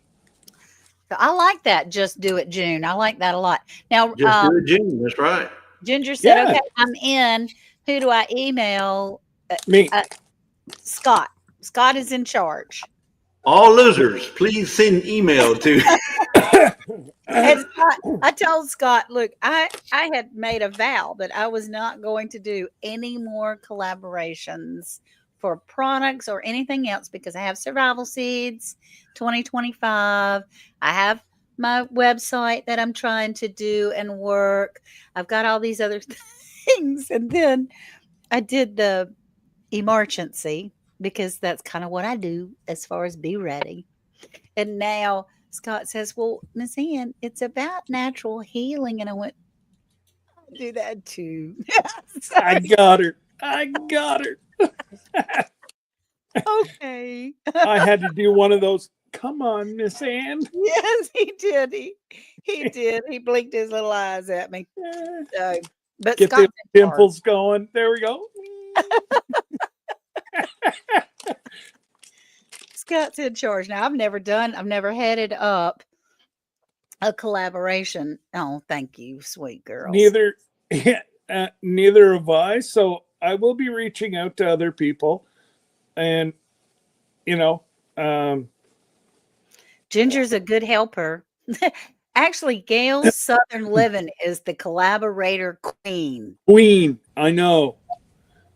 So I like that. Just do it June. I like that a lot. Now, Just do it, June. That's right. Ginger said, Yeah. "Okay, I'm in. Who do I email?" Me. Scott. Scott is in charge. All losers, please send email to. And Scott, I told Scott, look, I had made a vow that I was not going to do any more collaborations for products or anything else because I have Survival Seeds 2025. I have my website that I'm trying to do and work. I've got all these other things. And then I did the emergency because that's kind of what I do as far as be ready. And now Scott says, well, Miss Ann, it's about natural healing. And I went, I'll do that too. So, I got her. I got her. okay. I had to do one of those. Come on, Miss Ann. Yes, he did. He did. He blinked his little eyes at me. So, but Get Scott's the in charge. dimples going. There we go. Scott's in charge. Now, I've never headed up a collaboration. Oh, thank you, sweet girls. Neither have I. So I will be reaching out to other people, and Ginger's a good helper. Actually, Gail's Southern Living is the collaborator queen. Queen. I know.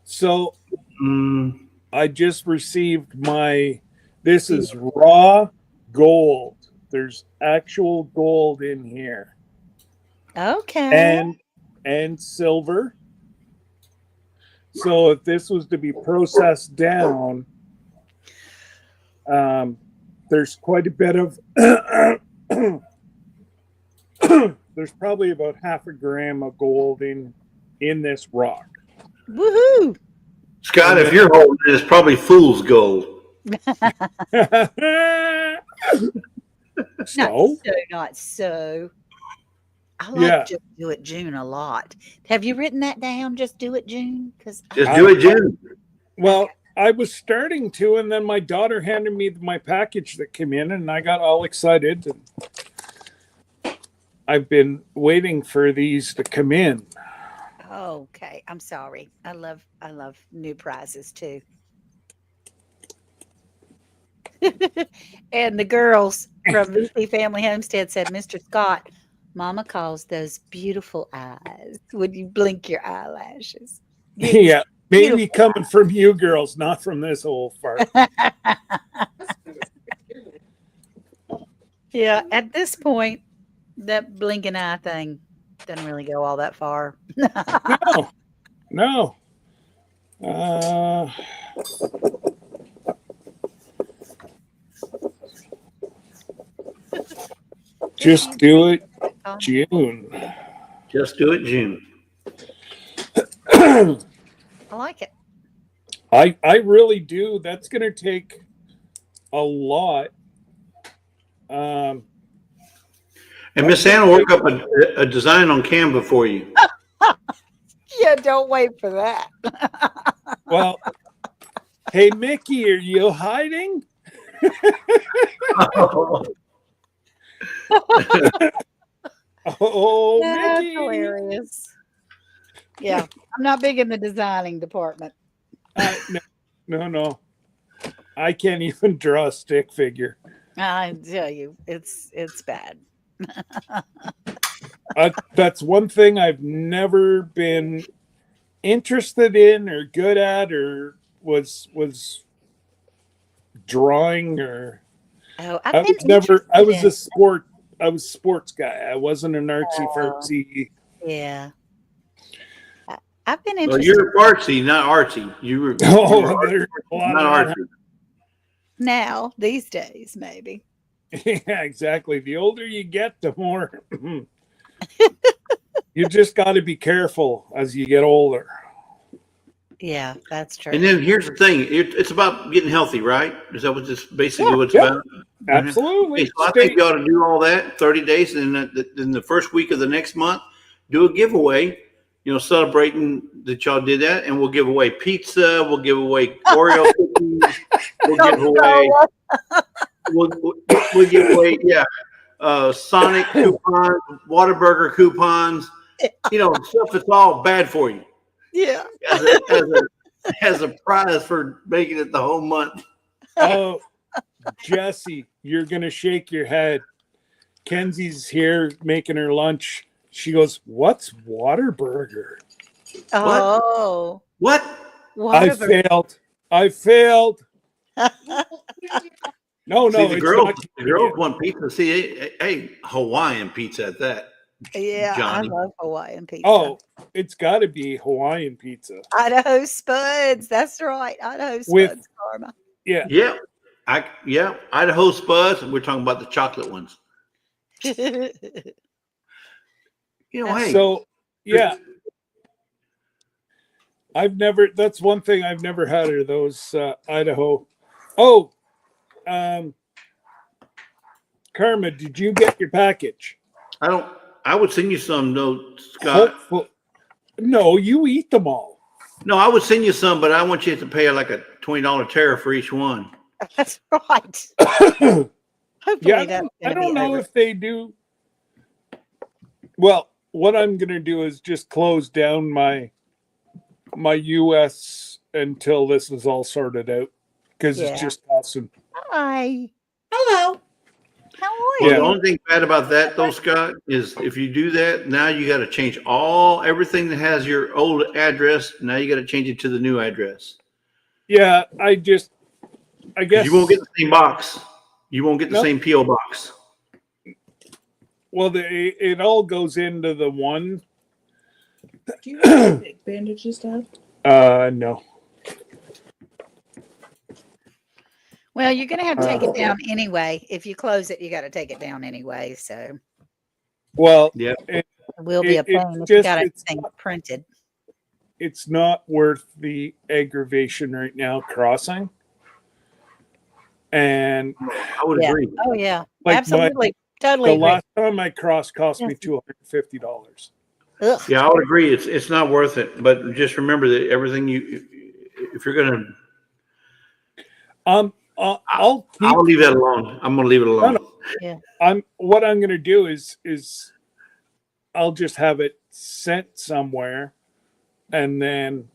So Mm, I just received my. This is raw gold. There's actual gold in here, Okay. and silver. So if this was to be processed down, there's quite a bit of. There's probably about half a gram of gold in this rock. Woohoo. Scott, if you're holding it, it's probably fool's gold. So Not so. I like Yeah. Just Do It June a lot. Have you written that down? Just Do It June? Because Just do it, June. well, I was starting to, and then my daughter handed me my package that came in, and I got all excited. And I've been waiting for these to come in. okay. I'm sorry. I love new prizes too. And the girls from VC Family Homestead said, Mr. Scott, Mama calls those beautiful eyes. Would you blink your eyelashes? Yeah, maybe Beautiful coming from you girls, not from this old fart. Yeah, at this point, that blinking eye thing doesn't really go all that far. No. Just do it, June. Just do it, June. I like it. I really do. That's going to take a lot. And Miss Ann will work up a design on Canva for you. Yeah, don't wait for that. Well, hey, Mickey, are you hiding? Oh, That's Mickey. hilarious. Yeah, I'm not big in the designing department. No. I can't even draw a stick figure. I tell you, it's bad. That's one thing I've never been interested in or good at or was drawing or Oh, I I've been was never I interested was in. a sports guy. I wasn't an artsy Oh, fartsy. yeah. I, I've been Well, interested you're artsy, not artsy. You Oh, were there's a lot of not that. artsy. now these days, maybe. Yeah, exactly. The older you get, the more you just got to be careful as you get older. Yeah, that's true. And then here's the thing: it's about getting healthy, right? Is that what this basically Yeah, what it's yeah. about? Absolutely. Okay, so I think you ought to do all that 30 days, and then the first week of the next month, do a giveaway. Celebrating that y'all did that, and we'll give away pizza. We'll give away Oreo cookies. We'll give away. We'll give away. Yeah. Sonic coupons, Whataburger coupons, stuff that's all bad for you Yeah. as a prize for making it the whole month. Oh, Jesse, you're going to shake your head. Kenzie's here making her lunch. She goes, "What's Whataburger?" Oh, What? I Whataburger. failed. No, See, the it's girls, not the girls want pizza. See, hey, Hawaiian pizza at that, Yeah, I Johnny. love Hawaiian pizza. Oh, it's got to be Hawaiian pizza. Idaho Spuds. That's right. Idaho With Spuds, Karma. yeah. Idaho Spuds. We're talking about the chocolate ones. Hey. So yeah, that's one thing I've never had are those Idaho. Oh, Karma, did you get your package? I would send you some, though, Scott. No, you eat them all. No, I would send you some, but I want you to pay like a $20 tariff for each one. That's right. Hopefully Yeah, I don't know if they do. Well, what I'm going to do is just close down my US until this is all sorted out because it's just awesome. Hi. Hello. How are Well, you? the only thing bad about that, though, Scott, is if you do that, now you got to change everything that has your old address. Now you got to change it to the new address. Yeah, I guess You won't get the same box. You won't get the same PO box. Well, it all goes into the one. Do you have big bandages, Dad? No. Well, you're going to have to take it down anyway. If you close it, you got to take it down anyway. So, well, yeah, it will be a pain if you got everything printed. It's not worth the aggravation right now crossing. And I would agree. Oh, yeah. Like absolutely. Totally. The agree. last time I crossed cost me $250. Ugh. Yeah, I would agree. It's not worth it. But just remember that everything if you're gonna, I'll leave that alone. I'm gonna leave it alone. No. Yeah. What I'm gonna do is I'll just have it sent somewhere, and then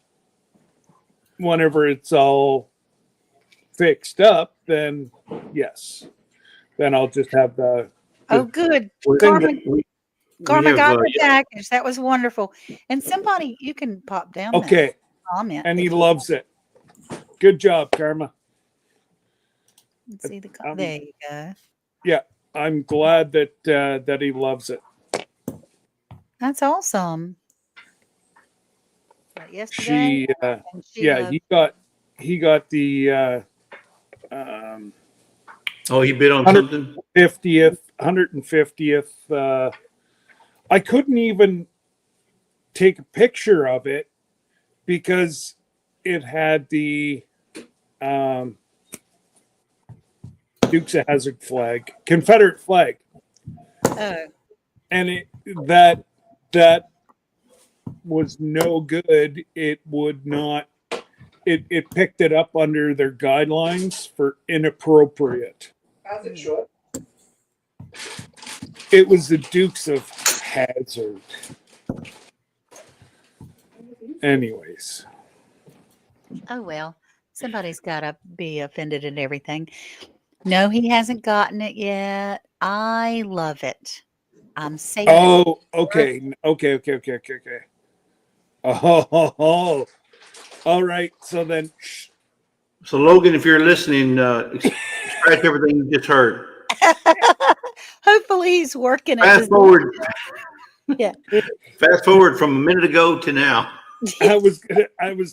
whenever it's all fixed up, then yes, then I'll just have the good. thing Carmen got the package. That was wonderful. And somebody, you can pop down. Okay. That comment. And he loves it. Good job, Karma. Let's see there you go. Yeah, I'm glad that he loves it. That's awesome. Like He got the he bid on something. 150th. I couldn't even take a picture of it because it had the Dukes of Hazzard flag, Confederate flag, Oh. and that was no good. It would not. It picked it up under their guidelines for inappropriate. As it should. It was the Dukes of Hazzard. Anyways, Oh, well, somebody's got to be offended and everything. No, he hasn't gotten it yet. I love it. I'm saying it. oh, okay. Oh, all right. So then, So Logan, if you're listening, scratch everything you just heard. Hopefully he's working it. Fast forward. Yeah. Fast forward from a minute ago to now. I was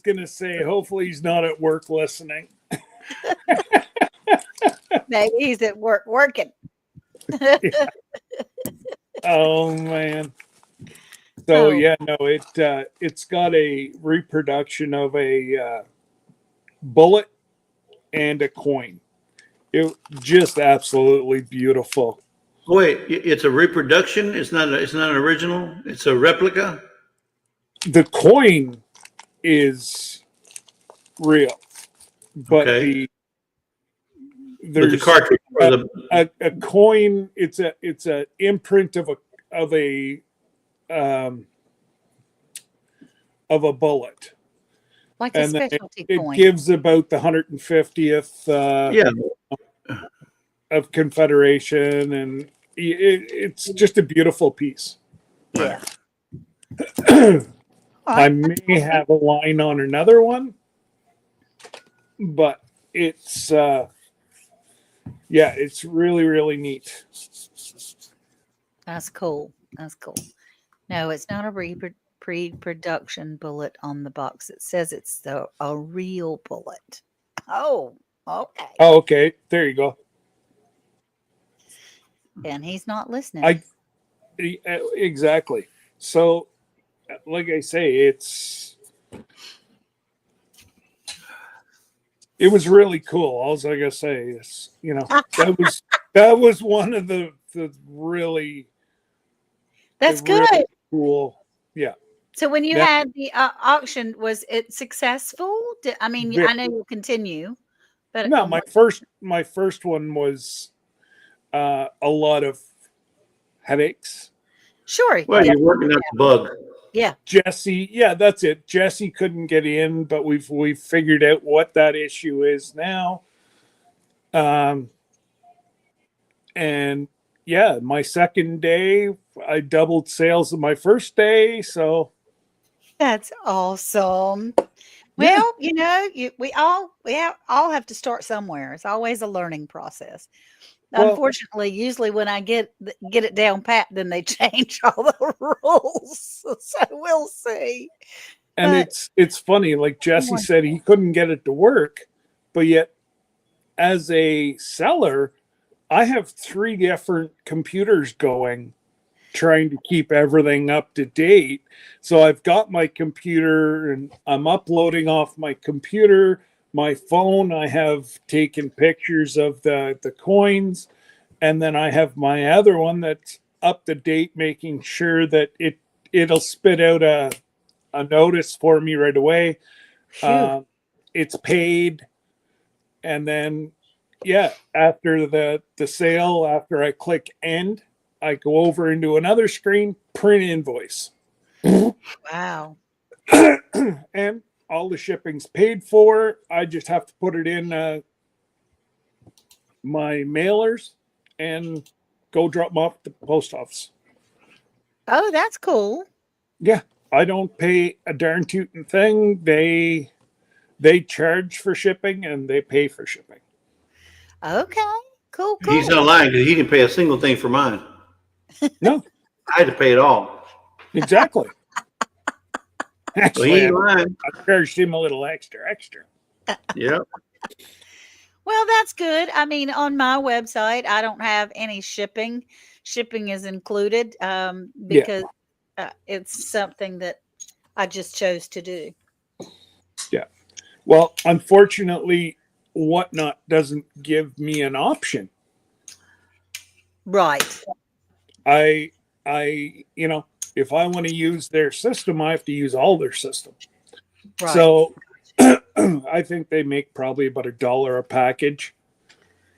gonna say, hopefully he's not at work listening. Maybe he's at work working. Oh man. So Oh. yeah, no, it's got a reproduction of a bullet and a coin. It just absolutely beautiful. Wait, it's a reproduction. It's not an original. It's a replica. The coin is real, but Okay. But there's the cartridge or a coin. It's a imprint of a bullet, Like a and then specialty it coin. gives about the 150th of Confederation, and it's just a beautiful piece. Yeah. I may have a line on another one, but it's it's really, really neat. That's cool. That's cool. No, it's not a pre-production bullet on the box. It says it's a real bullet. Oh, okay. Oh, okay. There you go. And he's not listening. Exactly. So, like I say, it was really cool. All I gotta say is, that was one of the really That's really good. cool. Yeah. So when you Yeah. had the auction, was it successful? I mean, Yeah. I know you'll continue, but No, my first one was a lot of headaches. sure. Well, Yeah. you're working out the bug. Yeah. Jesse, yeah, that's it. Jesse couldn't get in, but we've figured out what that issue is now. And yeah, my second day, I doubled sales of my first day. So That's awesome. Yeah. Well, we all have to start somewhere. It's always a learning process. Well- Unfortunately, usually when I get it down pat, then they change all the rules. So we'll see. and But- it's funny, like Jesse said, he couldn't get it to work, but yet as a seller, I have 3 different computers going, trying to keep everything up to date. So I've got my computer and I'm uploading off my computer. My phone, I have taken pictures of the coins. And then I have my other one that's up to date, making sure that it'll spit out a notice for me right away. Phew. It's paid. And then, after the sale, after I click end, I go over into another screen, print invoice. Wow. And all the shipping's paid for. I just have to put it in my mailers and go drop them off at the post office. Oh, that's cool. Yeah, I don't pay a darn tootin' thing. They charge for shipping and they pay for shipping. Okay. Cool. He's not lying because he didn't pay a single thing for mine. No, I had to pay it all. exactly. So he Actually, ain't lying. I charged him a little extra. Yep. Well, that's good. I mean, on my website, I don't have any shipping. Shipping is included because it's something that I just chose to do. Yeah. Well, unfortunately, Whatnot doesn't give me an option. Right. I if I want to use their system, I have to use all their system. Right. So I think they make probably about $1 a package.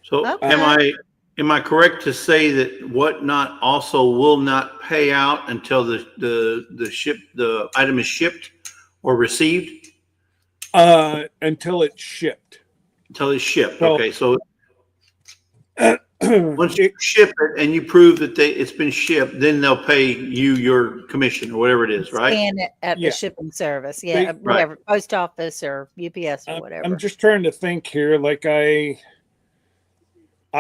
So Okay. am I correct to say that Whatnot also will not pay out until the item is shipped or received? Until it's shipped. Until it's shipped. So Okay, so once you ship it and you prove that it's been shipped, then they'll pay you your commission or whatever it is, right? Scan it at the yeah, shipping service. they, Yeah, Right. whatever. Post office or UPS or I'm whatever. just trying to think here. Like I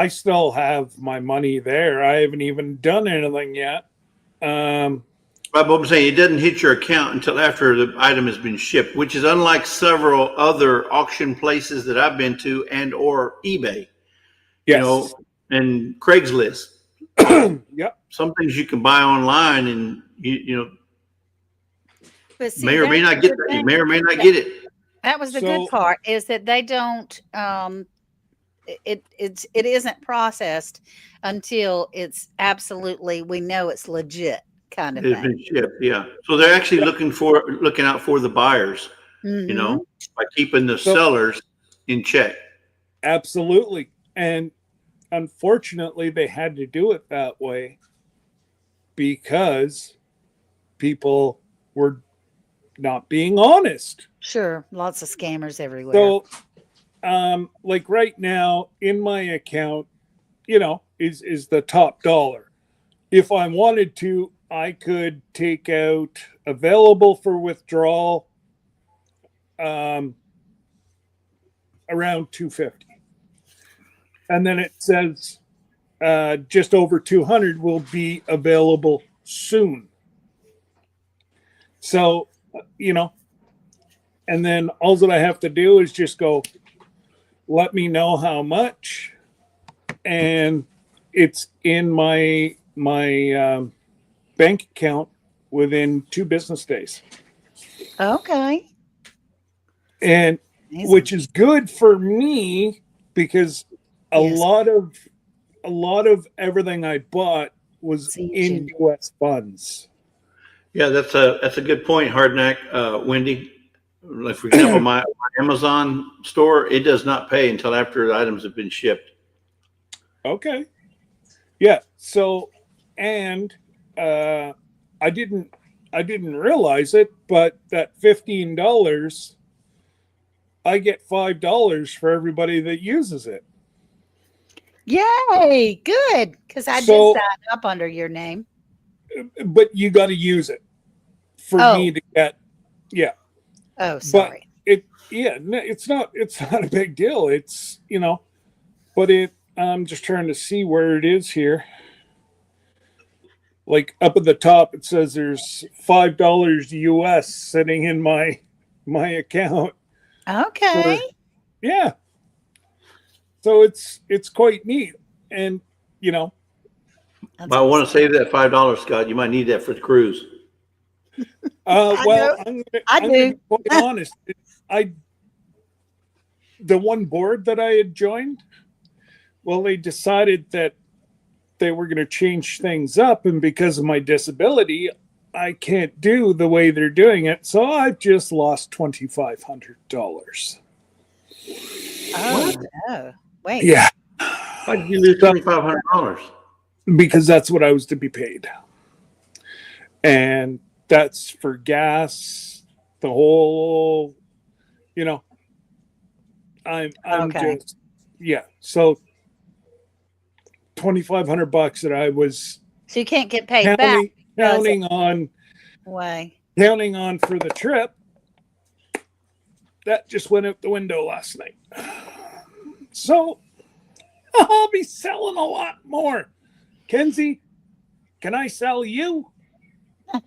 still have my money there. I haven't even done anything yet. Right, but I'm saying it doesn't hit your account until after the item has been shipped, which is unlike several other auction places that I've been to and or eBay, you know, Yes. and Craigslist. Yep. Some things you can buy online and you know, But see, may or may that's not the get good that. You thing. may or may not That, get it. that was the good So part is that they don't it isn't processed until it's absolutely we know it's legit kind of It's thing. been shipped, yeah. So they're actually looking out for the buyers, you Mm-hmm. know, by keeping the so sellers in check. absolutely. And unfortunately they had to do it that way because people were not being honest. Sure. Lots of scammers everywhere. So like right now in my account, is the top dollar. If I wanted to, I could take out available for withdrawal around 250. And then it says just over 200 will be available soon. So, and then all that I have to do is just go, let me know how much, and it's in my bank account within 2 business days, Okay. and Amazing. which is good for me because a Yes. lot of everything I bought was See in you. U.S. funds. Yeah, that's a good point, Hardnack, Wendy. Like for example, my Amazon store, it does not pay until after the items have been shipped. Okay, yeah. So, and I didn't realize it, but that $15, I get $5 for everybody that uses it. Yay. Good. Because I did So, sign up under your name. but you got to use it for me Oh. to get, yeah. Oh, But sorry. it's not a big deal. It's but I'm just trying to see where it is here. Like up at the top, it says there's $5 US sitting in my account. Okay. Yeah, so it's quite neat, and That's But I want to awesome. save that $5, Scott. You might need that for the cruise. I well, know. I'm gonna do. be quite honest. The one board that I had joined, well, they decided that they were going to change things up, and because of my disability, I can't do the way they're doing it. So I've just lost $2,500. Oh, no. Wait. Yeah, Why did you lose so, $2,500? because that's what I was to be paid, and that's for gas. The whole, I'm Okay. just So $2,500 that I was So you can't get paid back because counting on way. for the trip, that just went out the window last night. So I'll be selling a lot more. Kenzie, can I sell you?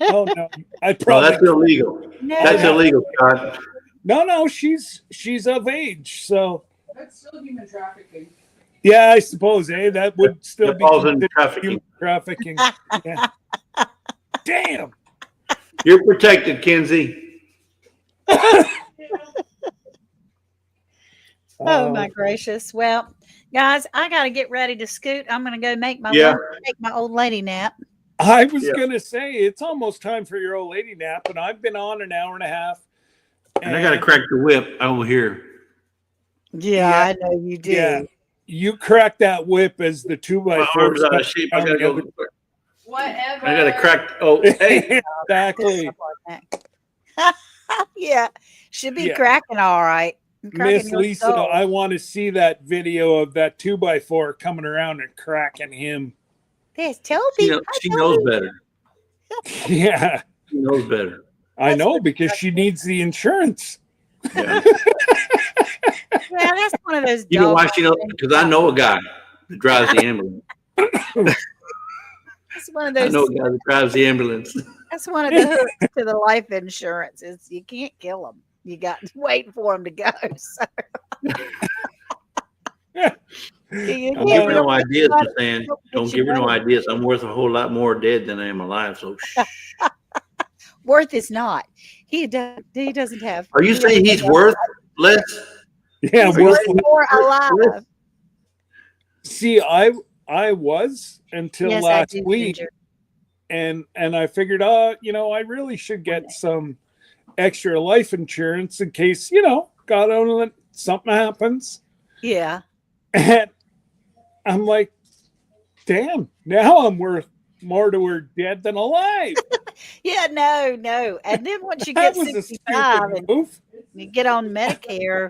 Oh no, I No, probably that's illegal. That's No. illegal, Scott. no. She's of age, so That's still human trafficking. yeah, I suppose, that would still That be falls in considered trafficking. human trafficking. Yeah. Damn. You're protected, Kenzie. Oh my gracious. Well, guys, I got to get ready to scoot. I'm going to go make my Yeah. old lady nap. I was Yeah. gonna say it's almost time for your old lady nap, and I've been on an hour and a half. And I got to crack the whip over here. Yeah, Yeah, I know you do. Yeah, you crack that whip as the 2x4 My arm's out of shape. I got to go. Whatever. I got to crack. Oh, hey. Exactly. Yeah, should be Yeah. cracking all right. Cracking Miss your Lisa, skull. I want to see that video of that 2x4 coming around and cracking him. There's Toby. She Hi, knows Toby. better. Yeah, She knows better. I That's know what- because she needs the insurance. Yeah. Yeah, that's one of those. You know why doggone she knows? things Because I know a guy that drives the ambulance. That's one of I those. know a guy that drives the ambulance. That's one of the hooks to the life insurance. Is you can't kill them. You got to wait for them to go. So. You Don't give her no really ideas, gotta- Miss Ann. don't Don't get give her your no money. ideas. I'm worth a whole lot more dead than I am alive. So, shh. Worth is not. He doesn't have. Are you he saying doesn't he's have- worth less? Yeah, He's Are you worth worth more alive. See, I was until Yes, I last do, week, Ginger. and I figured, I really should get some extra life insurance in case, God only something happens. Yeah. And I'm like, damn, now I'm worth more to her dead than alive. Yeah, no. And then once you That get was a 65 stupid and move. you get on Medicare,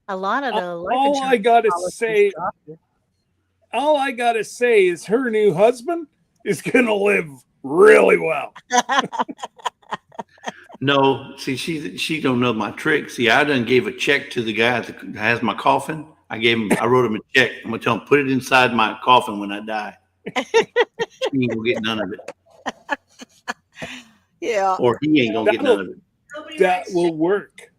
a lot of the life All I insurance gotta policies say, drop you. all I gotta say is her new husband is gonna live really well. No. See, she don't know my trick. See, I done gave a check to the guy that has my coffin. I wrote him a check. I'm gonna tell him put it inside my coffin when I die. She ain't gonna get none of it, Yeah. or he ain't gonna get none of it. That will work.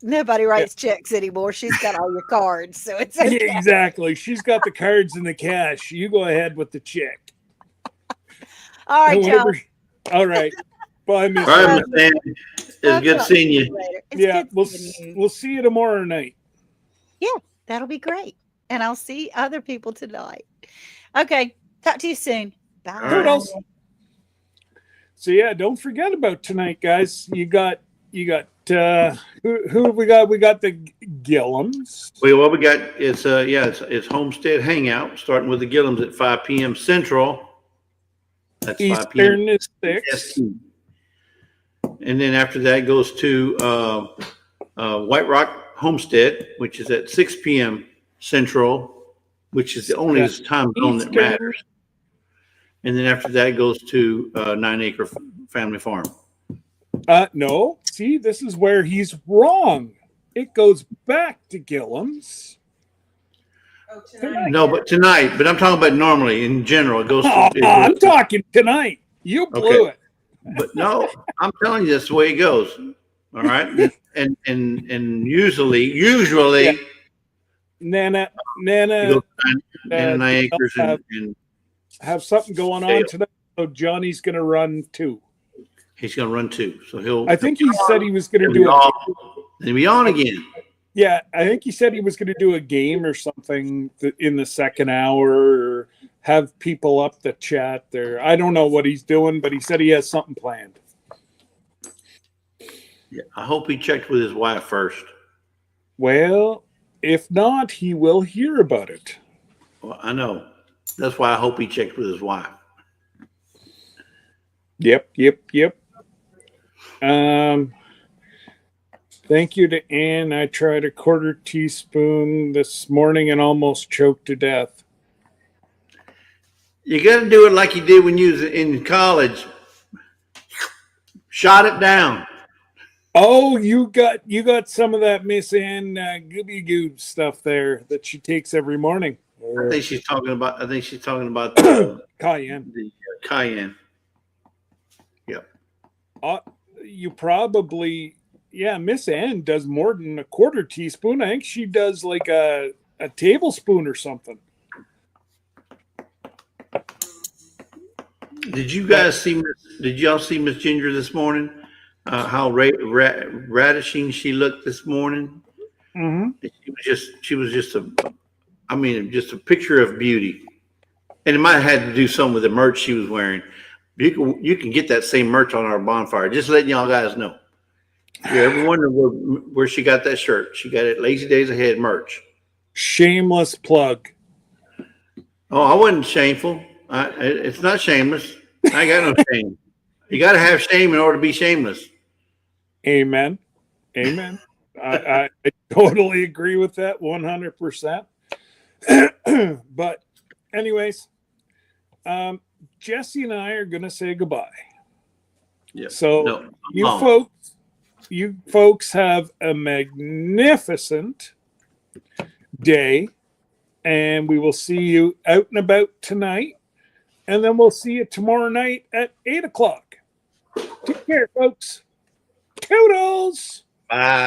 Nobody writes checks anymore. She's got all your cards, so it's Yeah, okay. exactly. She's got the cards and the cash. You go ahead with the check. All right, And y'all. whenever- All right. Bye, Miss. All right, Ann. Miss Ann. It's good seeing you. Later. It's Yeah, good seeing you. we'll see you tomorrow night. That'll be great. And I'll see other people tonight. Okay. Talk to you soon. Bye. Toodles. So yeah, don't forget about tonight, guys. You got who have we got? We got the Gillums. Well, what we got is it's Homestead Hangout starting with the Gillums at 5 p.m. Central. That's 5 p.m. Eastern is 6. EST. And then after that goes to White Rock Homestead, which is at 6 p.m. Central, which is the only time zone that Eastern. matters. And then after that goes to 9 Acre Family Farm. No, see, this is where he's wrong. It goes back to Gillums. No, but tonight. But I'm talking about normally in general. It goes. Oh, it I'm goes talking tonight. You blew it. but no, I'm telling you, that's the way it goes. All right, and usually Yeah. Nana, you go to 9 uh, acres and have something going on Fail. tonight. So Johnny's going to run too. he's going to run 2. So he'll. I think he said he was going to he'll do be a on. He'll be on again. Yeah, I think he said he was going to do a game or something in the second hour, or have people up the chat there. I don't know what he's doing, but he said he has something planned. Yeah, I hope he checked with his wife first. Well, if not, he will hear about it. Well, I know. That's why I hope he checked with his wife. Yep. Thank you to Ann. I tried a quarter teaspoon this morning and almost choked to death. You got to do it like you did when you was in college. Shot it down. Oh, you got some of that Miss Ann Gooby Goo stuff there that she takes every morning. I think she's talking about Cayenne. the cayenne. Yep. You probably, Miss Ann does more than a quarter teaspoon. I think she does like a tablespoon or something. Did you guys see? Did y'all see Miss Ginger this morning? How radishing she looked this morning. Mm-hmm. She was just just a picture of beauty. And it might have had to do something with the merch she was wearing, You can get that same merch on our bonfire. Just letting y'all guys know. If you ever wonder where she got that shirt, she got it Lazy Days Ahead merch. Shameless plug. Oh, I wasn't shameful. It's not shameless. I got no shame. You got to have shame in order to be shameless. Amen. Amen. I totally agree with that 100%. But anyways, Jesse and I are going to say goodbye. Yeah. So you folks have a magnificent day, and we will see you out and about tonight, and then we'll see you tomorrow night at 8 o'clock. Take care, folks. Toodles. Bye.